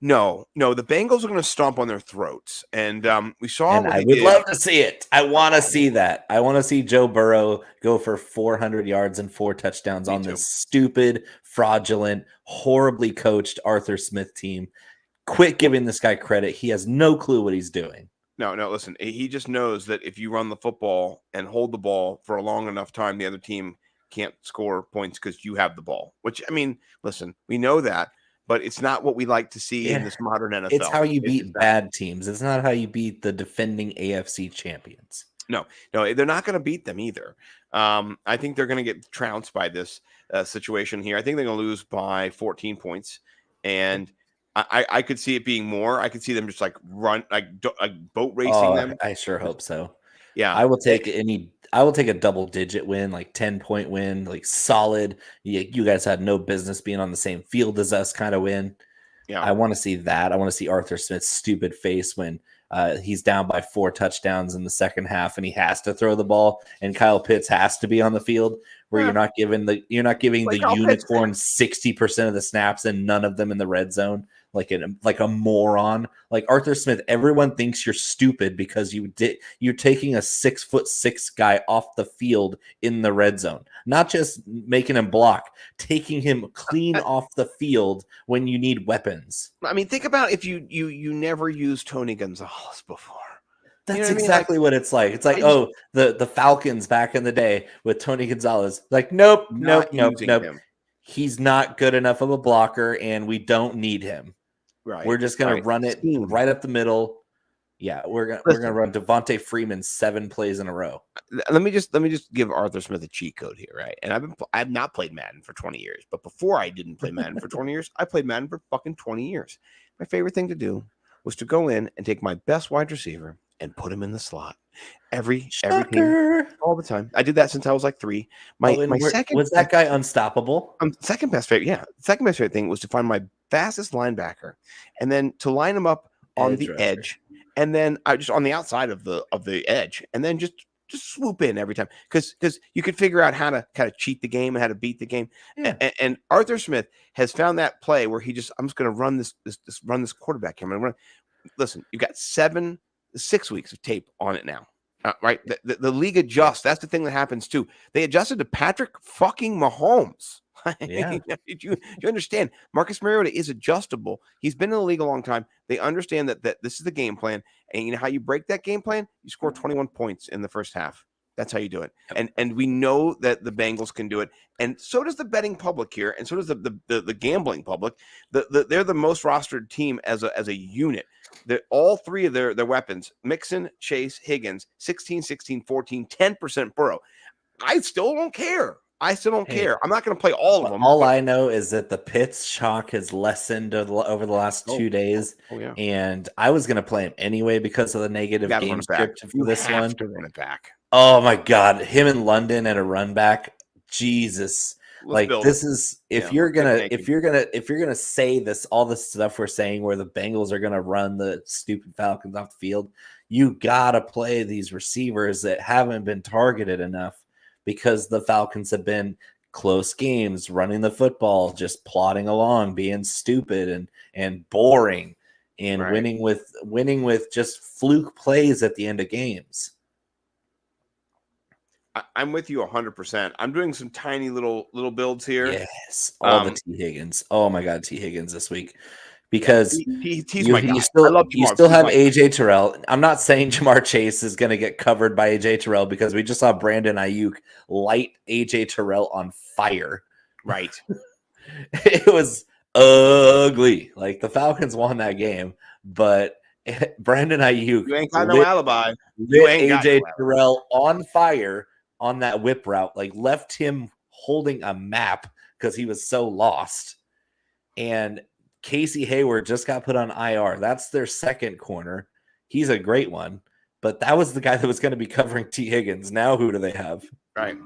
Speaker 9: No, the Bengals are going to stomp on their throats, and we saw.
Speaker 8: And I would love to see it. I want to see that. I want to see Joe Burrow go for 400 yards and 4 touchdowns on this stupid, fraudulent, horribly coached Arthur Smith team. Quit giving this guy credit. He has no clue what he's doing.
Speaker 9: No, listen. He just knows that if you run the football and hold the ball for a long enough time, the other team can't score points because you have the ball. Which, I mean, listen, we know that. But it's not what we like to see in this modern NFL.
Speaker 8: It's how you beat bad teams. It's not how you beat the defending AFC champions.
Speaker 9: No, they're not going to beat them either. I think they're going to get trounced by this situation here. I think they're going to lose by 14 points. And I could see it being more. I could see them just run, boat racing them.
Speaker 8: I sure hope so.
Speaker 9: Yeah.
Speaker 8: I will take a double-digit win, 10-point win, solid. You guys had no business being on the same field as us kind of win.
Speaker 9: Yeah,
Speaker 8: I want to see that. I want to see Arthur Smith's stupid face when he's down by 4 touchdowns in the second half and he has to throw the ball, and Kyle Pitts has to be on the field, where you're not giving the unicorn 60% of the snaps and none of them in the red zone. Like a moron. Like Arthur Smith, everyone thinks you're stupid because you're taking a 6'6" guy off the field in the red zone, not just making him block, taking him clean off the field when you need weapons.
Speaker 9: I mean, think about if you never used Tony Gonzalez before.
Speaker 8: That's exactly what it's like. It's like, the Falcons back in the day with Tony Gonzalez. Like, nope.
Speaker 9: Him.
Speaker 8: He's not good enough of a blocker, and we don't need him.
Speaker 9: Right.
Speaker 8: We're just going to run it right up the middle. Yeah, we're gonna run Devontae Freeman 7 plays in a row.
Speaker 9: Let me just give Arthur Smith a cheat code here, right? And I've not played Madden for 20 years, but before I didn't play Madden for 20 years, I played Madden for fucking 20 years. My favorite thing to do was to go in and take my best wide receiver and put him in the slot every game, all the time. I did that since I was 3. My second
Speaker 8: was that guy unstoppable.
Speaker 9: Second best favorite thing was to find my fastest linebacker and then to line him up on the edge, and then I just on the outside of the edge, and then just swoop in every time because you could figure out how to kind of cheat the game and how to beat the game. Yeah. And Arthur Smith has found that play where I'm just going to run this quarterback. I'm going to run. Listen, you got 6 weeks of tape on it now. Right. The league adjusts. That's the thing that happens too. They adjusted to Patrick fucking Mahomes.
Speaker 8: Yeah.
Speaker 9: you understand? Marcus Mariota is adjustable. He's been in the league a long time. They understand that this is the game plan. And you know how you break that game plan? You score 21 points in the first half. That's how you do it. And we know that the Bengals can do it. And so does the betting public here. And so does the gambling public. They're the most rostered team as a unit. All 3 of their weapons, Mixon, Chase, Higgins, 16, 14, 10% Burrow. I still don't care. care. I'm not going to play all of them.
Speaker 8: All I know is that the Pitts chalk has lessened over the last 2 days.
Speaker 9: Yeah.
Speaker 8: And I was going to play him anyway because of the negative game script for this one.
Speaker 9: To run it back.
Speaker 8: Oh my God. Him in London and a run back. Jesus. This is if you're gonna say this, all this stuff we're saying where the Bengals are gonna run the stupid Falcons off the field, you gotta play these receivers that haven't been targeted enough, because the Falcons have been close games, running the football, just plodding along, being stupid and boring, and winning with just fluke plays at the end of games.
Speaker 9: I'm with you 100%. I'm doing some tiny little builds here.
Speaker 8: Yes, the T. Higgins. Oh my God, T. Higgins this week, because
Speaker 9: he's my guy.
Speaker 8: You still have AJ Terrell. I'm not saying Jamar Chase is going to get covered by AJ Terrell, because we just saw Brandon Ayuk light AJ Terrell on fire.
Speaker 9: Right.
Speaker 8: It was ugly. The Falcons won that game, but Brandon Ayuk,
Speaker 9: you ain't got no alibi.
Speaker 8: You ain't AJ Terrell on fire on that whip route, left him holding a map because he was so lost. And Casey Hayward just got put on IR. That's their second corner. He's a great one, but that was the guy that was going to be covering T. Higgins. Now who do they have?
Speaker 9: Right.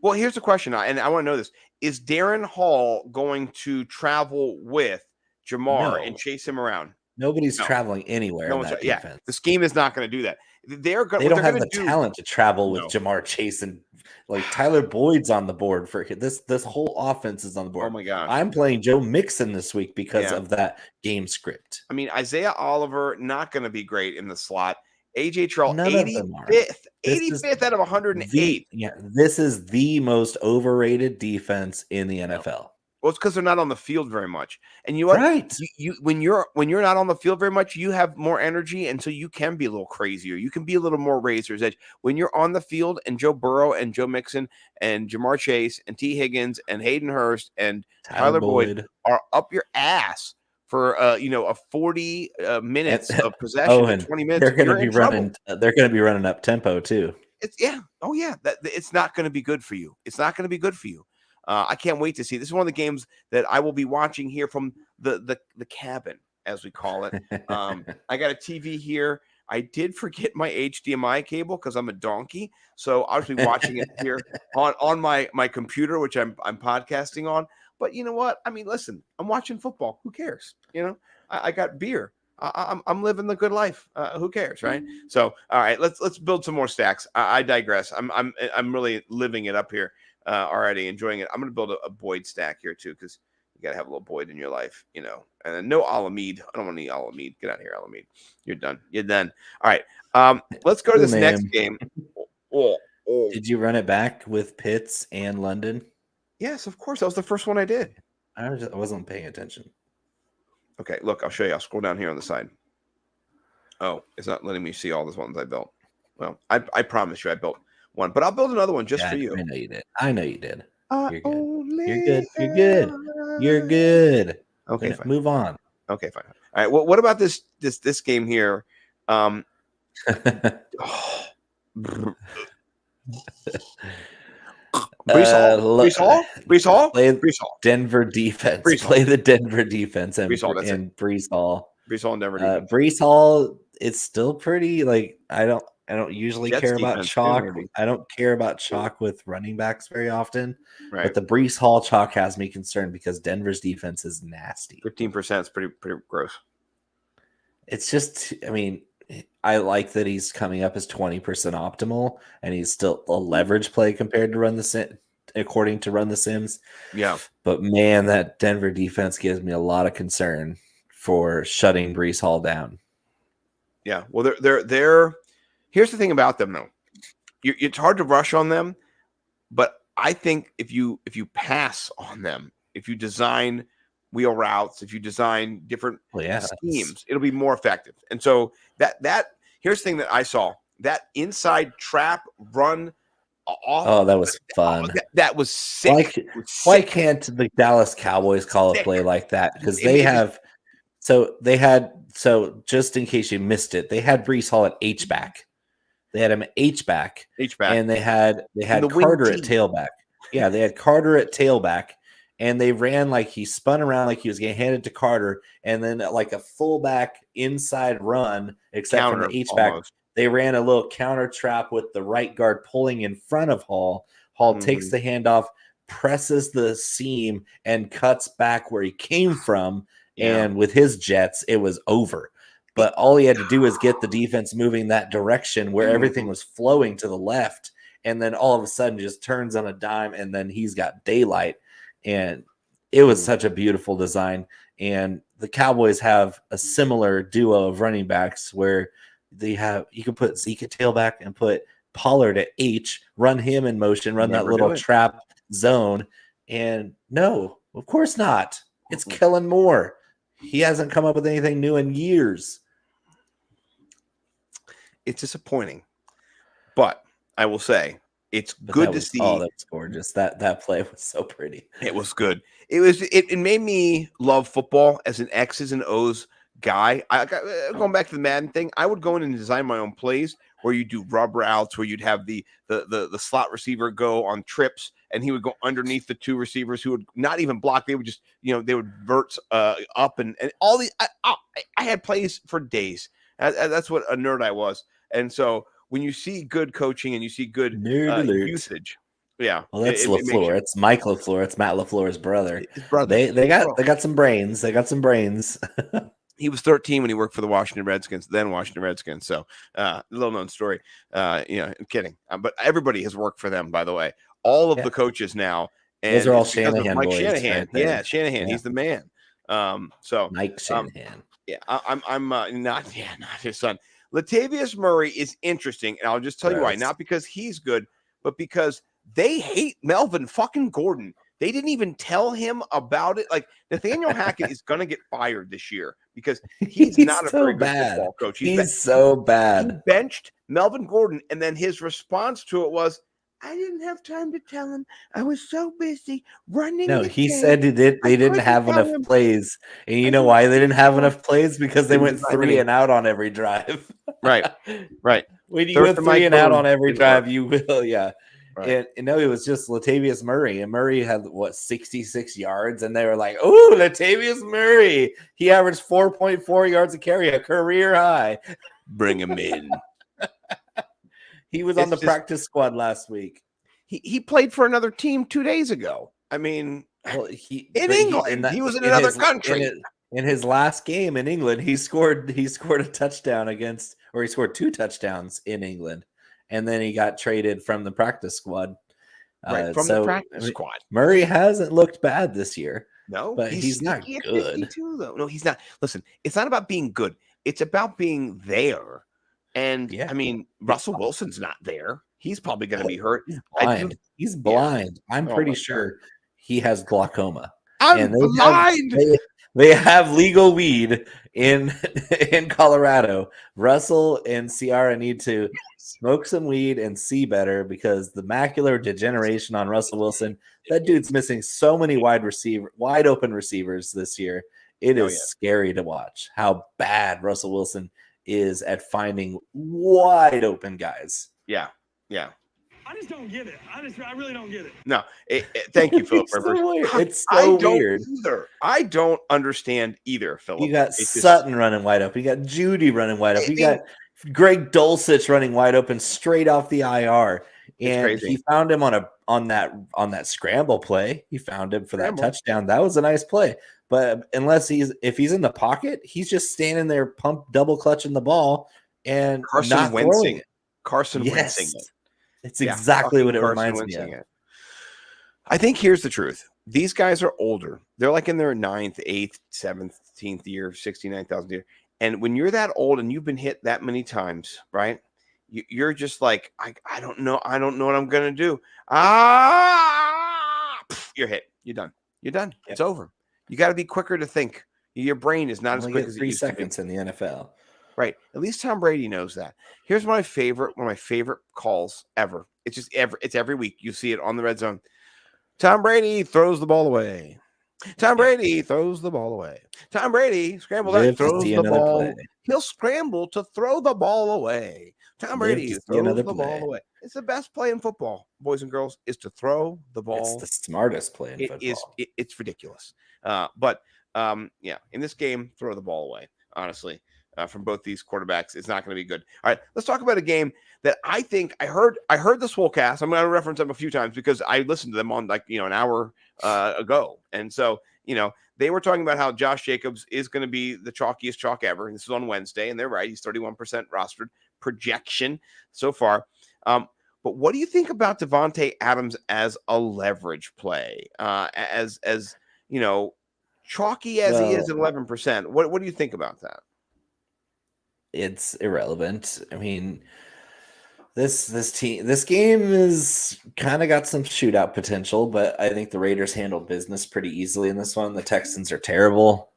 Speaker 9: Well, here's the question, and I want to know this. Is Darren Hall going to travel with Jamar and chase him around?
Speaker 8: Nobody's
Speaker 9: No.
Speaker 8: traveling anywhere
Speaker 9: No
Speaker 8: in
Speaker 9: one's
Speaker 8: that
Speaker 9: yeah.
Speaker 8: defense.
Speaker 9: The scheme is not going to do that. They're going.
Speaker 8: They don't have
Speaker 9: going
Speaker 8: the
Speaker 9: to do.
Speaker 8: talent to travel with
Speaker 9: No.
Speaker 8: Jamar Chase and like Tyler Boyd's on the board for this. This whole offense is on the board.
Speaker 9: Oh my gosh.
Speaker 8: I'm playing Joe Mixon this week because
Speaker 9: Yeah.
Speaker 8: of that game script.
Speaker 9: I mean, Isaiah Oliver not going to be great in the slot. AJ Terrell,
Speaker 8: None of them are.
Speaker 9: 85th out of 108.
Speaker 8: This is the most overrated defense in the NFL.
Speaker 9: Well, it's because they're not on the field very much. And you know what?
Speaker 8: Right.
Speaker 9: You when you're not on the field very much, you have more energy, and so you can be a little crazier. You can be a little more razor's edge. When you're on the field, and Joe Burrow and Joe Mixon and Jamar Chase and T. Higgins and Hayden Hurst and Tyler Boyd are up your ass for a 40 minutes of possession, and 20 minutes.
Speaker 8: They're going to be running. They're going to be running up tempo too.
Speaker 9: It's not going to be good for you. It's not going to be good for you. I can't wait to see. This is one of the games that I will be watching here from the cabin, as we call it. I got a TV here. I did forget my HDMI cable because I'm a donkey, so I'll be watching it here on my computer, which I'm podcasting on. But you know what? I mean, listen, I'm watching football. Who cares? I got beer. I'm living the good life. Who cares, right? So, all right, let's build some more stacks. I digress. I'm really living it up here. Already enjoying it. I'm going to build a Boyd stack here too, because you got to have a little Boyd in your life, And then no Alameda. I don't want any Alameda. Get out of here, Alameda. You're done. All right. Let's go to this next game.
Speaker 8: Did you run it back with Pitts and London?
Speaker 9: Yes, of course. That was the first one I did.
Speaker 8: I wasn't paying attention.
Speaker 9: Okay, look, I'll show you. I'll scroll down here on the side. Oh, it's not letting me see all the ones I built. Well, I promise you I built one, but I'll build another one just for you.
Speaker 8: I know you did. You're good. You're good. You're good.
Speaker 9: Okay, fine.
Speaker 8: Move on.
Speaker 9: Okay, fine. All right. Well, what about this game here? Breece Hall.
Speaker 8: Denver defense. Play the Denver defense and Breece Hall.
Speaker 9: Breece Hall and Denver defense.
Speaker 8: Breece Hall. It's still pretty. Like I don't usually
Speaker 9: Jets
Speaker 8: care about chalk. I don't care about chalk with running backs very often.
Speaker 9: Right.
Speaker 8: But the Breece Hall chalk has me concerned because Denver's defense is nasty.
Speaker 9: 15% is pretty gross.
Speaker 8: It's just, I mean, I like that he's coming up as 20% optimal, and he's still a leverage play compared to according to Run the Sims.
Speaker 9: Yeah.
Speaker 8: But man, that Denver defense gives me a lot of concern for shutting Breece Hall down.
Speaker 9: Yeah. Well, they're here's the thing about them, though. It's hard to rush on them, but I think if you pass on them, if you design wheel routes, if you design different schemes, it'll be more effective. And so that here's the thing that I saw, that inside trap run off.
Speaker 8: Oh, that was fun.
Speaker 9: That was sick.
Speaker 8: Why can't the Dallas Cowboys call a play like that? Because just in case you missed it, they had Breece Hall at H-back. They had him at H-back. And they had Carter at tailback. Yeah, they had Carter at tailback. And they ran like he spun around like he was getting handed to Carter, and then like a fullback inside run, except for the H-back. They ran a little counter trap with the right guard pulling in front of Hall. Hall takes the handoff, presses the seam, and cuts back where he came from. Yeah. And with his jets, it was over. But all he had to do was get the defense moving that direction where everything was flowing to the left. And then all of a sudden just turns on a dime, and then he's got daylight. And it was such a beautiful design. And the Cowboys have a similar duo of running backs where you can put Zeke at tailback and put Pollard at H, run him in motion, run that little trap zone. And no, of course not. It's Kellen Moore. He hasn't come up with anything new in years. It's
Speaker 9: disappointing. But I will say, it's good to see.
Speaker 8: Oh, that's gorgeous. That play was so pretty.
Speaker 9: It was good. It made me love football as an X's and O's guy. Going back to the Madden thing, I would go in and design my own plays where you do rub routes, where you'd have the slot receiver go on trips, and he would go underneath the two receivers who would not even block. They would just, they would vert up and all these. I had plays for days. That's what a nerd I was. And so when you see good coaching and you see good usage, yeah.
Speaker 8: Well, that's LaFleur. It's Mike LaFleur. It's Matt LaFleur's brother. They got some brains. They got some brains.
Speaker 9: He was 13 when he worked for the Washington Redskins, then Washington Redskins. So, little known story. I'm kidding. But everybody has worked for them, by the way. All of the coaches now. And
Speaker 8: those are all Shanahan
Speaker 9: Mike
Speaker 8: boys.
Speaker 9: Shanahan.
Speaker 8: Right,
Speaker 9: yeah, Shanahan. Yeah. He's the man. So
Speaker 8: Mike Shanahan.
Speaker 9: I'm not his son. Latavius Murray is interesting, and I'll just tell you why. Not because he's good, but because they hate Melvin fucking Gordon. They didn't even tell him about it. Like, Nathaniel Hackett is going to get fired this year because he's not a very good football coach.
Speaker 8: He's so bad.
Speaker 9: He benched Melvin Gordon, and then his response to it was, I didn't have time to tell him. I was so busy running.
Speaker 8: No, he said they didn't have enough plays. And you know why they didn't have enough plays? Because they went 3 and out on every drive.
Speaker 9: Right.
Speaker 8: When you go 3 and out on every drive, you will, yeah. Right. And no, it was just Latavius Murray. And Murray had, 66 yards. And they were like, oh, Latavius Murray. He averaged 4.4 yards a carry, a career high.
Speaker 9: Bring him in.
Speaker 8: He was on the practice squad last week.
Speaker 9: He played for another team 2 days ago. I mean, in England. He was in another country.
Speaker 8: In his last game in England, he scored a touchdown he scored 2 touchdowns in England. And then he got traded from the practice squad.
Speaker 9: The practice squad.
Speaker 8: Murray hasn't looked bad this year.
Speaker 9: No,
Speaker 8: but he's not good.
Speaker 9: Though. No, he's not. Listen, it's not about being good. It's about being there. And I mean, Russell Wilson's not there. He's probably going to be hurt.
Speaker 8: He's blind. I'm pretty sure he has glaucoma.
Speaker 9: I'm blind.
Speaker 8: They have legal weed in Colorado. Russell and Ciara need to smoke some weed and see better because the macular degeneration on Russell Wilson, that dude's missing so many wide open receivers this year. It is scary to watch how bad Russell Wilson is at finding wide open guys.
Speaker 9: Yeah.
Speaker 4: I just don't get it. I really don't get it.
Speaker 9: No, thank you, Philip.
Speaker 8: It's so weird.
Speaker 9: I don't understand either, Philip.
Speaker 8: You got Sutton running wide open. You got Judy running wide open. You got Greg Dulcich running wide open straight off the IR. And he found him on that scramble play. He found him for that touchdown. That was a nice play. But if he's in the pocket, he's just standing there, double clutching the ball and
Speaker 9: Carson Wentzing. Carson Wentzing.
Speaker 8: It's exactly what it reminds me of.
Speaker 9: I think here's the truth. These guys are older. They're like in their 9th, 8th, 17th year, 69,000 year. And when you're that old and you've been hit that many times, right? You're just like, I don't know. I don't know what I'm going to do. You're hit. You're done. Yep. It's over. You got to be quicker to think. Your brain is not as quick as
Speaker 8: 3 seconds in the NFL.
Speaker 9: Right. At least Tom Brady knows that. Here's one of my favorite calls ever. It's every week. You see it on the red zone. Tom Brady throws the ball away. Tom Brady throws the ball away. Tom Brady scrambles out, throws the ball. Play. He'll scramble to throw the ball away. Tom Brady throws the ball away. It's the best play in football, boys and girls, is to throw the ball.
Speaker 8: It's the smartest play in football.
Speaker 9: It's ridiculous. But in this game, throw the ball away, honestly. From both these quarterbacks, it's not going to be good. All right, let's talk about a game that I think I heard the Swolecast. I'm going to reference them a few times because I listened to them on an hour ago. And so, they were talking about how Josh Jacobs is going to be the chalkiest chalk ever. And this is on Wednesday, and they're right. He's 31% rostered projection so far. But what do you think about Devontae Adams as a leverage play? As chalky as he is at 11%. What do you think about that?
Speaker 8: It's irrelevant. I mean, this game is kind of got some shootout potential, but I think the Raiders handled business pretty easily in this one. The Texans are terrible.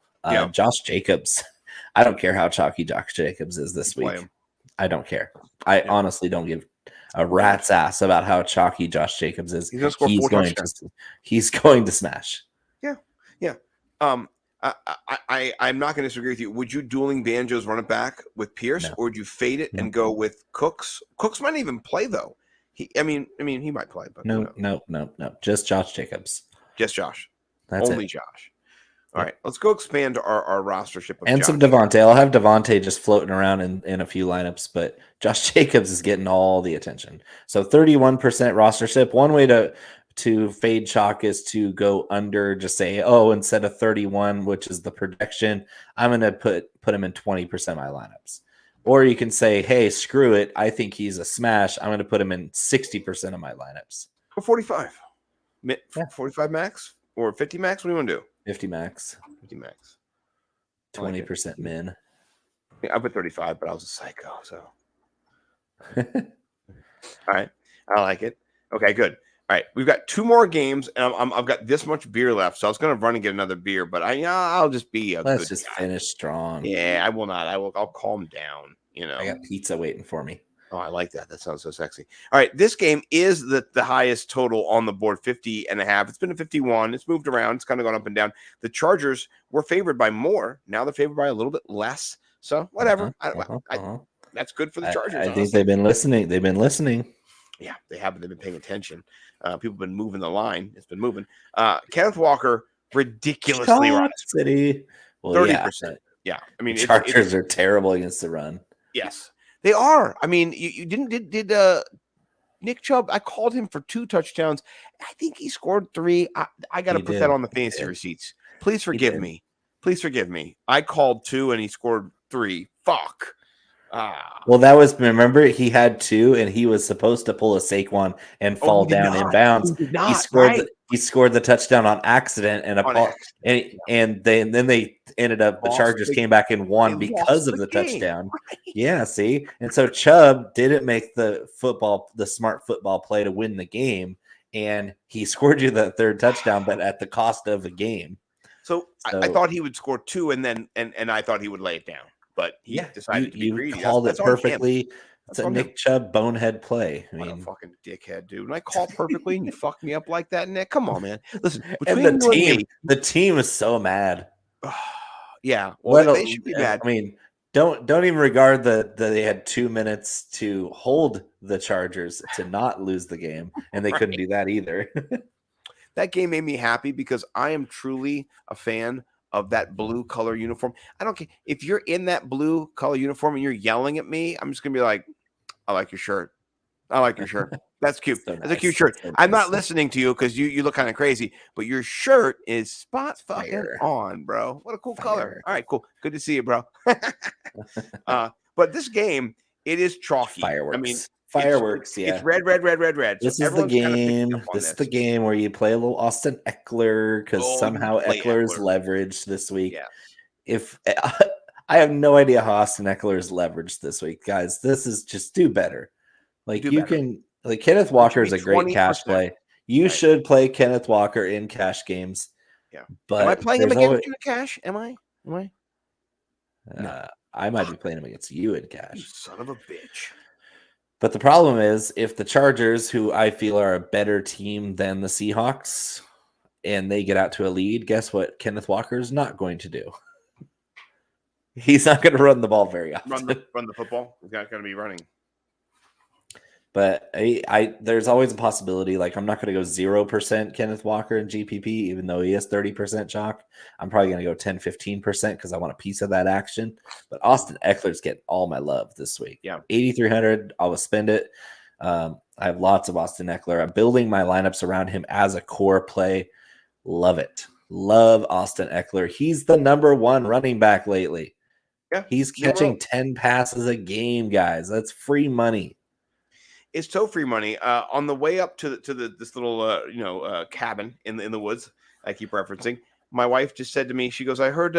Speaker 8: Josh Jacobs, I don't care how chalky Josh Jacobs is this week. I don't care. I honestly don't give a rat's ass about how chalky Josh Jacobs is. He's going to smash.
Speaker 9: Yeah. I'm not going to disagree with you. Would you dueling banjos run it back with Pierce, or would you fade it and go with Cooks? Cooks might even play though. He might play, but
Speaker 8: no. Just Josh Jacobs.
Speaker 9: Just Josh.
Speaker 8: That's
Speaker 9: only
Speaker 8: it.
Speaker 9: Josh. All right, let's go expand our rostership
Speaker 8: and Josh. Some Devontae. I'll have Devontae just floating around in a few lineups, but Josh Jacobs is getting all the attention. So 31% rostership. One way to to fade chalk is to go under, just say, oh, instead of 31, which is the projection, I'm going to put him in 20% of my lineups. Or you can say, hey, screw it. I think he's a smash. I'm going to put him in 60% of my lineups.
Speaker 9: Or 45. 45 max or 50 max? What do you want to do?
Speaker 8: 50 max.
Speaker 9: 50 max.
Speaker 8: 20% min.
Speaker 9: Yeah, I put 35, but I was a psycho, so. All right. I like it. Okay, good. All right, we've got 2 more games, and I've got this much beer left, so I was going to run and get another beer, but I'll just be a
Speaker 8: Let's
Speaker 9: good
Speaker 8: just
Speaker 9: guy.
Speaker 8: finish strong.
Speaker 9: Yeah, I will not. I'll calm down.
Speaker 8: I got pizza waiting for me.
Speaker 9: Oh, I like that. That sounds so sexy. All right, this game is the highest total on the board, 50.5. It's been a 51. It's moved around. It's kind of gone up and down. The Chargers were favored by more. Now they're favored by a little bit less. So whatever. That's good for the Chargers.
Speaker 8: I think they've been listening. They've been listening.
Speaker 9: Yeah, they have. They've been paying attention. People have been moving the line. It's been moving. Kenneth Walker, ridiculously right.
Speaker 8: City. Well,
Speaker 9: 30%. Yeah. I mean,
Speaker 8: Chargers are terrible against the run.
Speaker 9: Yes, they are. I mean, you did Nick Chubb? I called him for 2 touchdowns. I think he scored 3. I got to put that on the fantasy receipts. Please forgive me. Please forgive me. I called 2 and he scored 3. Fuck.
Speaker 8: Well, that was, remember, he had 2 and he was supposed to pull a Saquon and fall down in bounds. He scored the touchdown on accident and then they ended up, the Chargers came back and won because of the touchdown. Yeah, see? And so Chubb didn't make the smart football play to win the game, and he scored you the 3rd touchdown, but at the cost of a game.
Speaker 9: So I thought he would score 2 and then and I thought he would lay it down. But he decided to be greedy.
Speaker 8: You called it perfectly. It's a Nick Chubb bonehead play. I mean,
Speaker 9: what a fucking dickhead, dude. And I call perfectly and you fuck me up like that, Nick. Come on, man. Listen,
Speaker 8: and the team is so mad.
Speaker 9: Yeah. Well, they should be mad.
Speaker 8: I mean, don't even regard that they had 2 minutes to hold the Chargers to not lose the game, and they couldn't do that either.
Speaker 9: That game made me happy because I am truly a fan of that blue color uniform. I don't care if you're in that blue color uniform and you're yelling at me. I'm just gonna be like, I like your shirt. I like your shirt. That's cute. So that's a cute shirt. So I'm not listening to you because you look kind of crazy, but your shirt is spot fucking on, bro. What a cool color. All right, cool. Good to see you, bro. But this game, it is chalky.
Speaker 8: Fireworks.
Speaker 9: I mean,
Speaker 8: fireworks.
Speaker 9: It's red.
Speaker 8: This is the game. This is the game where you play a little Austin Eckler because somehow Eckler's leveraged this week.
Speaker 9: Yeah.
Speaker 8: If I have no idea how Austin Eckler's leveraged this week, guys, this is just do better. Like Kenneth Walker is a great cash play. You should play Kenneth Walker in cash games.
Speaker 9: Yeah.
Speaker 8: But
Speaker 9: am I playing him against you in cash? Am I?
Speaker 8: No. I might be playing him against you in cash.
Speaker 9: You son of a bitch.
Speaker 8: But the problem is, if the Chargers, who I feel are a better team than the Seahawks, and they get out to a lead, guess what Kenneth Walker is not going to do? He's not going to run the ball very often.
Speaker 9: Run the football. He's not going to be running.
Speaker 8: But there's always a possibility. Like, I'm not going to go 0% Kenneth Walker in GPP, even though he has 30% chalk. I'm probably going to go 10, 15% because I want a piece of that action. But Austin Eckler's getting all my love this week.
Speaker 9: Yeah.
Speaker 8: 8,300. I will spend it. I have lots of Austin Eckler. I'm building my lineups around him as a core play. Love it. Love Austin Eckler. He's the number 1 running back lately.
Speaker 9: Yeah.
Speaker 8: He's catching 10 passes a game, guys. That's free money.
Speaker 9: It's so free money. On the way up to this little cabin in the woods I keep referencing, my wife just said to me, she goes, I heard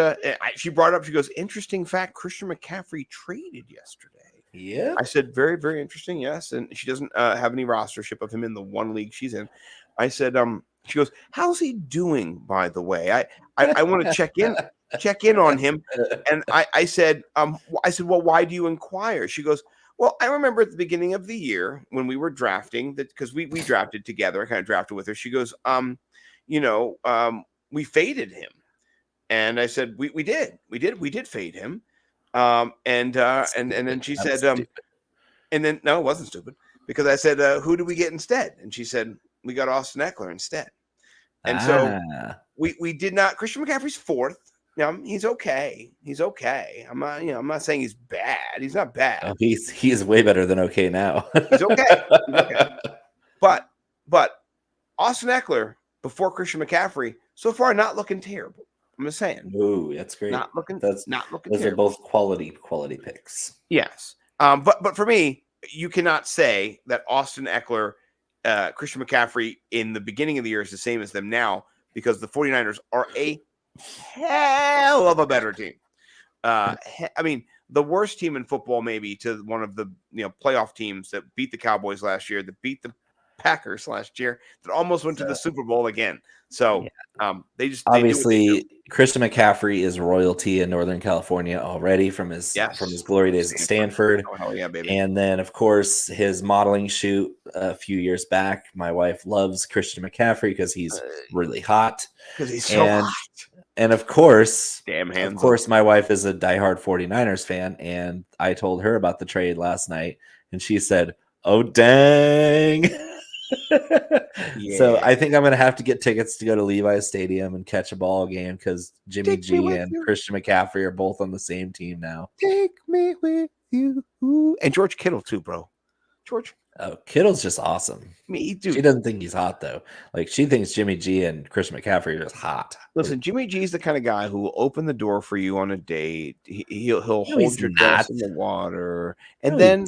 Speaker 9: she brought up, she goes, interesting fact, Christian McCaffrey traded yesterday.
Speaker 8: Yeah.
Speaker 9: I said, very, very interesting, yes. And she doesn't have any rostership of him in the one league she's in. I said, she goes, how's he doing, by the way? I want to check in on him. And I said, well, why do you inquire? She goes, well, I remember at the beginning of the year when we were drafting that because we drafted together. I kind of drafted with her. She goes, we faded him. And I said, we did fade him. And then she said, and then no, it wasn't stupid because I said, who did we get instead? And she said, we got Austin Eckler instead. And so we did not. Christian McCaffrey's 4th. Yeah, he's okay. He's okay. I'm not saying he's bad. He's not bad.
Speaker 8: Oh, he's way better than okay now.
Speaker 9: He's okay. But Austin Eckler before Christian McCaffrey, so far not looking terrible. I'm just saying.
Speaker 8: Ooh, that's great.
Speaker 9: Not looking
Speaker 8: Those
Speaker 9: terrible.
Speaker 8: are both quality picks.
Speaker 9: Yes. But for me, you cannot say that Austin Eckler, Christian McCaffrey in the beginning of the year is the same as them now, because the 49ers are a hell of a better team. I mean, the worst team in football, maybe, to one of the playoff teams that beat the Cowboys last year, that beat the Packers last year, that almost went to the Super Bowl again. So they
Speaker 8: obviously Christian McCaffrey is royalty in Northern California already from his glory days at Stanford.
Speaker 9: Oh, hell yeah, baby.
Speaker 8: And then of course his modeling shoot a few years back. My wife loves Christian McCaffrey because he's really hot.
Speaker 9: Because he's so hot.
Speaker 8: And of course, my wife is a diehard 49ers fan, and I told her about the trade last night, and she said, "Oh dang." So I think I'm going to have to get tickets to go to Levi's Stadium and catch a ball game because Jimmy G and Christian McCaffrey are both on the same team now.
Speaker 9: Take me with you. And George Kittle too, bro. George.
Speaker 8: Oh, Kittle's just awesome.
Speaker 9: She
Speaker 8: doesn't think he's hot though. Like she thinks Jimmy G and Christian McCaffrey are just hot.
Speaker 9: Listen, Jimmy G is the kind of guy who will open the door for you on a date. He'll hold your dress in the water, and then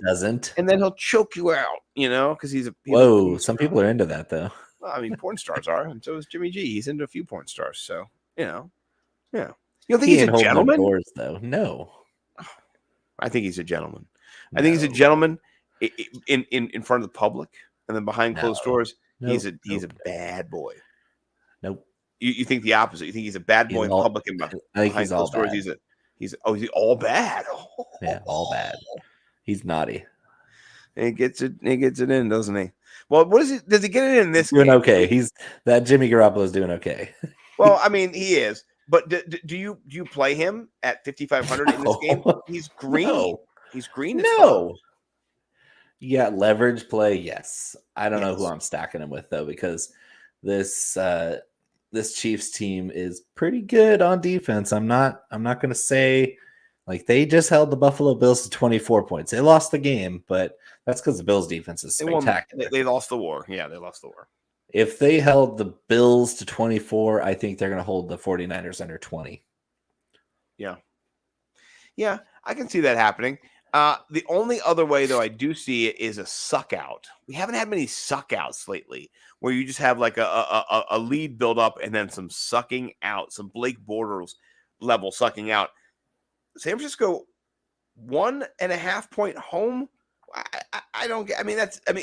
Speaker 9: he'll choke you out. Because he's
Speaker 8: whoa. Some people are into that though.
Speaker 9: Well, I mean, porn stars are, and so is Jimmy G. He's into a few porn stars, so yeah. You don't think he's a gentleman?
Speaker 8: Doors, though, no.
Speaker 9: I think he's a gentleman. I think he's a gentleman. In front of the public, and then behind closed doors, he's a bad boy.
Speaker 8: Nope.
Speaker 9: You think the opposite? You think he's a bad boy in public and behind closed doors? He's all bad.
Speaker 8: Yeah, all bad. He's naughty.
Speaker 9: And he gets it in, doesn't he? Well, what is it? Does he get it in this?
Speaker 8: Doing
Speaker 9: game?
Speaker 8: Okay. That Jimmy Garoppolo's doing okay.
Speaker 9: Well, I mean, he is. But do you play him at 5,500 in this game? He's green.
Speaker 8: No.
Speaker 9: He's green.
Speaker 8: No. Yeah, leverage play. Yes, I don't know who I'm stacking him with though, because this Chiefs team is pretty good on defense. I'm not going to say like they just held the Buffalo Bills to 24 points. They lost the game, but that's because the Bills defense is spectacular.
Speaker 9: They lost the war. Yeah, they lost the war.
Speaker 8: If they held the Bills to 24, I think they're going to hold the 49ers under 20.
Speaker 9: Yeah, I can see that happening. The only other way, though, I do see it is a suck out. We haven't had many suck outs lately where you just have like a lead build up and then some sucking out, some Blake Bortles level sucking out. San Francisco 1.5 point home. I don't get. I mean,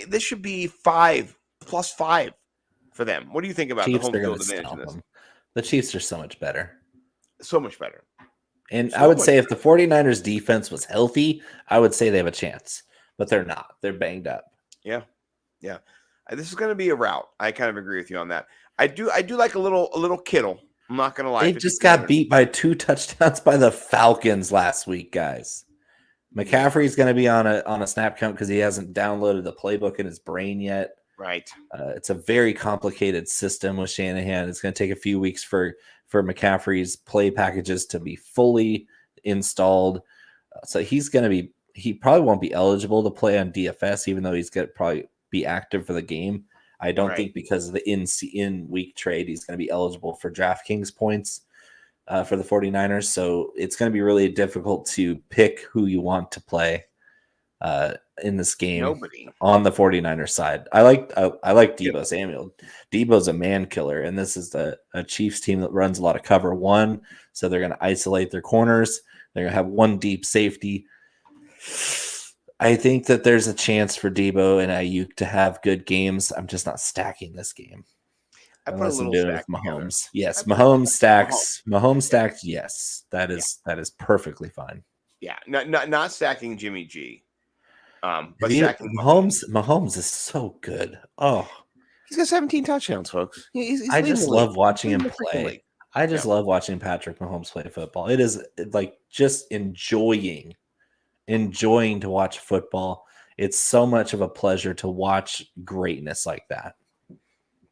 Speaker 9: this should be 5+5 for them. What do you think about
Speaker 8: Chiefs
Speaker 9: the home field advantage in this?
Speaker 8: The Chiefs are so much better.
Speaker 9: So much better.
Speaker 8: And I would say if the 49ers defense was healthy, I would say they have a chance, but they're not. They're banged up.
Speaker 9: Yeah. This is going to be a rout. I kind of agree with you on that. I do like a little Kittle. I'm not going to lie.
Speaker 8: They just got beat by 2 touchdowns by the Falcons last week, guys. McCaffrey's going to be on a snap count because he hasn't downloaded the playbook in his brain yet.
Speaker 9: Right.
Speaker 8: It's a very complicated system with Shanahan. It's going to take a few weeks for McCaffrey's play packages to be fully installed. So he probably won't be eligible to play on DFS, even though he's going to probably be active for the game. I don't think because of the in-week trade, he's going to be eligible for DraftKings points for the 49ers. So it's going to be really difficult to pick who you want to play in this game. On the 49ers side. I like Deebo Samuel. Deebo's a man killer, and this is a Chiefs team that runs a lot of cover one, so they're going to isolate their corners. They're going to have one deep safety. I think that there's a chance for Deebo and Ayuk to have good games. I'm just not stacking this game. Unless I'm doing it with Mahomes. Yes, Mahomes stacks. Mahomes stacks. Yes, that is perfectly fine.
Speaker 9: Yeah, not stacking Jimmy G. But
Speaker 8: Mahomes is so good. Oh,
Speaker 9: he's got 17 touchdowns, folks.
Speaker 8: I just love watching him play. I just love watching Patrick Mahomes play football. It is like just enjoying to watch football. It's so much of a pleasure to watch greatness like that.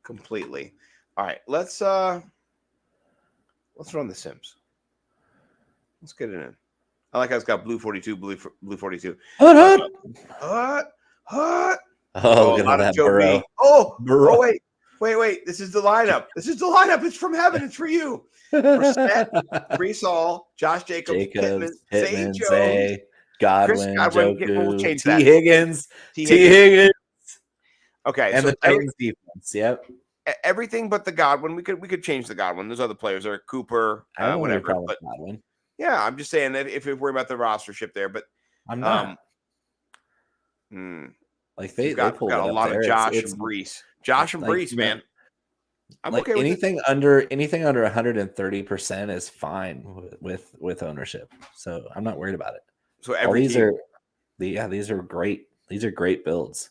Speaker 9: Completely. All right, let's run the Sims. Let's get it in. I like how it's got blue 42, blue 42. Hut.
Speaker 8: Oh, look at that Burrow.
Speaker 9: Wait. Wait. This is the lineup. It's from heaven. It's for you. Brissett, Brees Hall, Josh Jacobs, Pittman, Zay Jones,
Speaker 8: Zay, Godwin,
Speaker 9: we'll
Speaker 8: Joku,
Speaker 9: change
Speaker 8: T.
Speaker 9: that.
Speaker 8: Higgins,
Speaker 9: T.
Speaker 8: Higgins.
Speaker 9: Okay,
Speaker 8: And
Speaker 9: so
Speaker 8: the Titans defense. Yep.
Speaker 9: Everything but the Godwin. We could change the Godwin. There's other players there, Cooper,
Speaker 8: I don't
Speaker 9: whatever.
Speaker 8: have a problem
Speaker 9: But
Speaker 8: with Godwin.
Speaker 9: yeah, I'm just saying that if we worry about the rostership there, but
Speaker 8: I'm not. Like they
Speaker 9: got
Speaker 8: pulled
Speaker 9: a lot of Josh and Brees. Josh and Brees, man. I'm
Speaker 8: like
Speaker 9: okay with
Speaker 8: anything under 130% is fine with ownership. So I'm not worried about it.
Speaker 9: So
Speaker 8: these are great. These are great builds.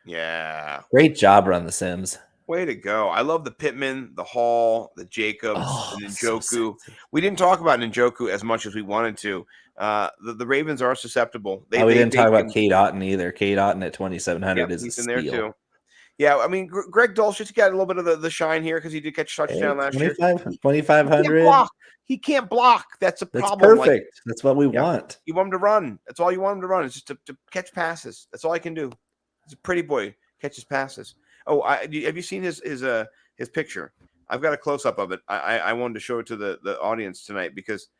Speaker 9: Yeah.
Speaker 8: Great job on the Sims.
Speaker 9: Way to go. I love the Pittman, the Hall, the Jacobs, the Njoku. We didn't talk about Njoku as much as we wanted to. The Ravens are susceptible.
Speaker 8: We didn't talk about Cade Otton either. Cade Otton at 2,700 is
Speaker 9: he's
Speaker 8: a
Speaker 9: in there
Speaker 8: steal.
Speaker 9: too. Yeah, I mean, Greg Dulcich got a little bit of the shine here because he did catch a touchdown last year.
Speaker 8: 2,500.
Speaker 9: He can't block. That's a problem.
Speaker 8: Perfect. That's what we want.
Speaker 9: You want him to run. That's all you want him to run. It's just to catch passes. That's all I can do. He's a pretty boy. Catches passes. Oh, have you seen his picture? I've got a close up of it. I wanted to show it to the audience tonight because,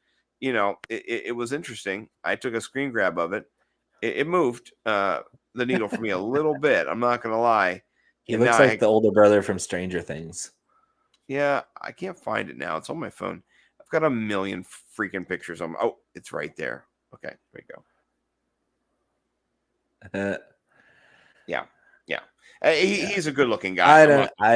Speaker 9: it was interesting. I took a screen grab of it. It moved the needle for me a little bit. I'm not going to lie.
Speaker 8: He looks like the older brother from Stranger Things.
Speaker 9: Yeah, I can't find it now. It's on my phone. I've got a million freaking pictures on. Oh, it's right there. Okay, there you go. Yeah. He's a good-looking guy.
Speaker 8: I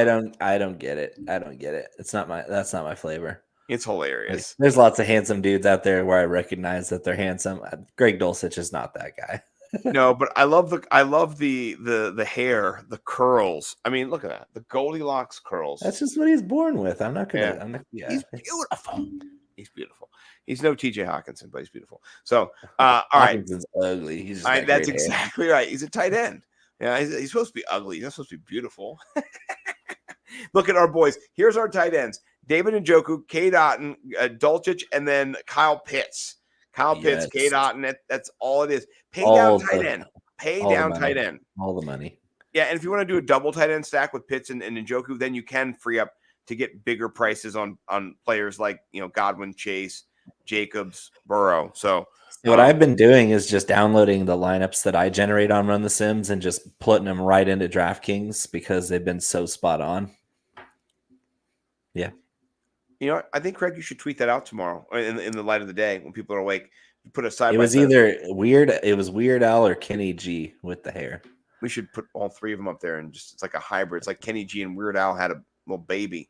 Speaker 8: don't get it. I don't get it. That's not my flavor.
Speaker 9: It's hilarious.
Speaker 8: Like, there's lots of handsome dudes out there where I recognize that they're handsome. Greg Dulcich is not that guy.
Speaker 9: No, but I love the hair, the curls. I mean, look at that. The Goldilocks curls.
Speaker 8: That's just what he's born with. I'm not gonna.
Speaker 9: Yeah. He's beautiful. He's beautiful. He's no TJ Hawkinson, but he's beautiful. So, all right.
Speaker 8: Hawkinson's ugly. He's
Speaker 9: that's exactly right. He's a tight end. Yeah, he's supposed to be ugly. He's not supposed to be beautiful. Look at our boys. Here's our tight ends: David Njoku, Cade Otton, Dulcich, and then Kyle Pitts. Pitts, Cade Otton. That's all it is. Pay down tight end. Tight end.
Speaker 8: All the money.
Speaker 9: Yeah, and if you want to do a double tight end stack with Pitts and Njoku, then you can free up to get bigger prices on players like Godwin, Chase, Jacobs, Burrow. So
Speaker 8: what I've been doing is just downloading the lineups that I generate on Run the Sims and just putting them right into DraftKings because they've been so spot on. Yeah.
Speaker 9: I think, Craig, you should tweet that out tomorrow in the light of the day when people are awake. Put a side.
Speaker 8: It was either Weird Al or Kenny G with the hair.
Speaker 9: We should put all three of them up there and it's like a hybrid. It's like Kenny G and Weird Al had a little baby.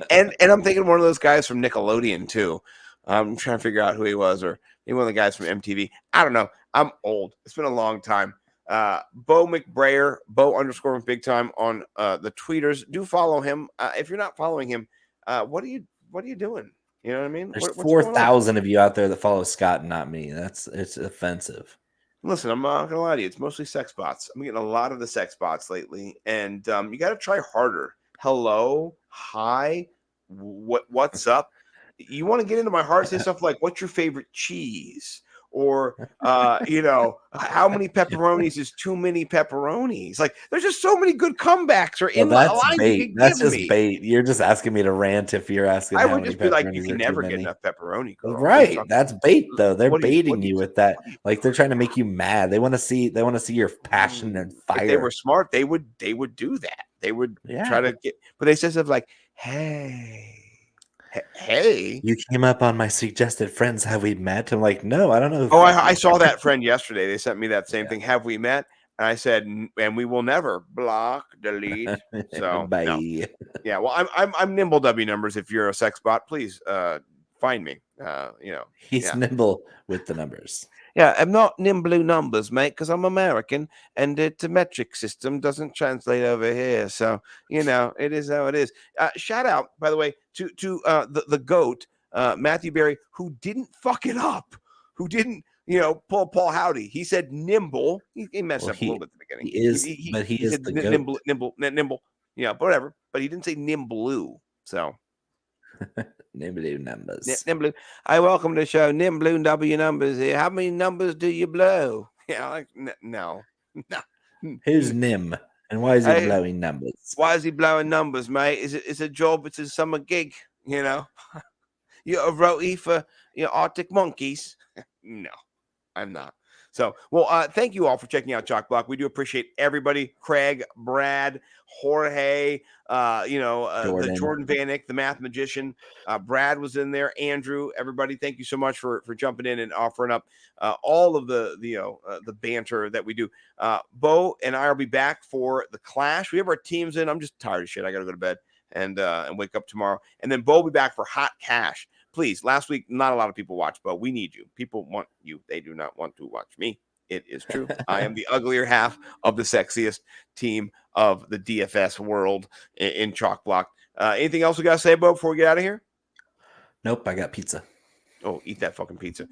Speaker 9: and I'm thinking one of those guys from Nickelodeon too. I'm trying to figure out who he was, or maybe one of the guys from MTV. I don't know. I'm old. It's been a long time. Bo McBrayer, Bo_big time on the tweeters. Do follow him. If you're not following him, what are you doing? You know what I mean?
Speaker 8: There's 4,000 of you out there that follow Scott and not me. It's offensive.
Speaker 9: Listen, I'm not gonna lie to you. It's mostly sex bots. I'm getting a lot of the sex bots lately, and you got to try harder. Hello, hi, what's up? You want to get into my heart? Say stuff like, "What's your favorite cheese?" Or how many pepperonis is too many pepperonis? Like, there's just so many good comebacks. Or in my line,
Speaker 8: bait. That's just bait. You're just asking me to rant if you're asking.
Speaker 9: I would just be like, you can never get enough pepperoni. Girl.
Speaker 8: Right? That's bait, though. They're baiting you with that. Like, they're trying to make you mad. They want to see your passion and fire.
Speaker 9: If they were smart, they would do that. They would try to get. But they say stuff like, "Hey."
Speaker 8: You came up on my suggested friends. Have we met? I'm like, no, I don't know.
Speaker 9: I saw that friend yesterday. They sent me that same thing. Have we met? And I said, and we will never block, delete. So
Speaker 8: bye.
Speaker 9: No. Yeah. Well, I'm nimble W numbers. If you're a sex bot, please find me.
Speaker 8: He's nimble with the numbers.
Speaker 9: Yeah, I'm not nimble numbers, mate, because I'm American and the metric system doesn't translate over here. So, it is how it is. Shout out, by the way, to the GOAT, Matthew Berry, who didn't fuck it up, who didn't, pull Paul Howdy. He said nimble. He messed up a little bit at the beginning.
Speaker 8: He is the GOAT.
Speaker 9: Nimble. Yeah, but whatever. But he didn't say nimblue. So.
Speaker 8: Nimblue numbers.
Speaker 9: Nimblue. Hi, welcome to the show. Nimblue W numbers here. How many numbers do you blow? Yeah, like no.
Speaker 8: Who's Nim? And why is he
Speaker 9: Hey,
Speaker 8: blowing numbers?
Speaker 9: Why is he blowing numbers, mate? It's a job. It's a summer gig. You know, you're a roadie for Arctic Monkeys. No, I'm not. So, well, thank you all for checking out Chalk Block. We do appreciate everybody. Craig, Brad, Jorge, the Jordan Vanek, the math magician. Brad was in there. Andrew, everybody, thank you so much for jumping in and offering up all of the banter that we do. Bo and I will be back for the Clash. We have our teams in. I'm just tired of shit. I got to go to bed and wake up tomorrow. And then Bo will be back for Hot Cash. Please, last week, not a lot of people watched, but we need you. People want you. They do not want to watch me. It is true. I am the uglier half of the sexiest team of the DFS world in Chalk Block. Anything else we got to say, Bo, before we get out of here?
Speaker 8: Nope, I got pizza.
Speaker 9: Oh, eat that fucking pizza.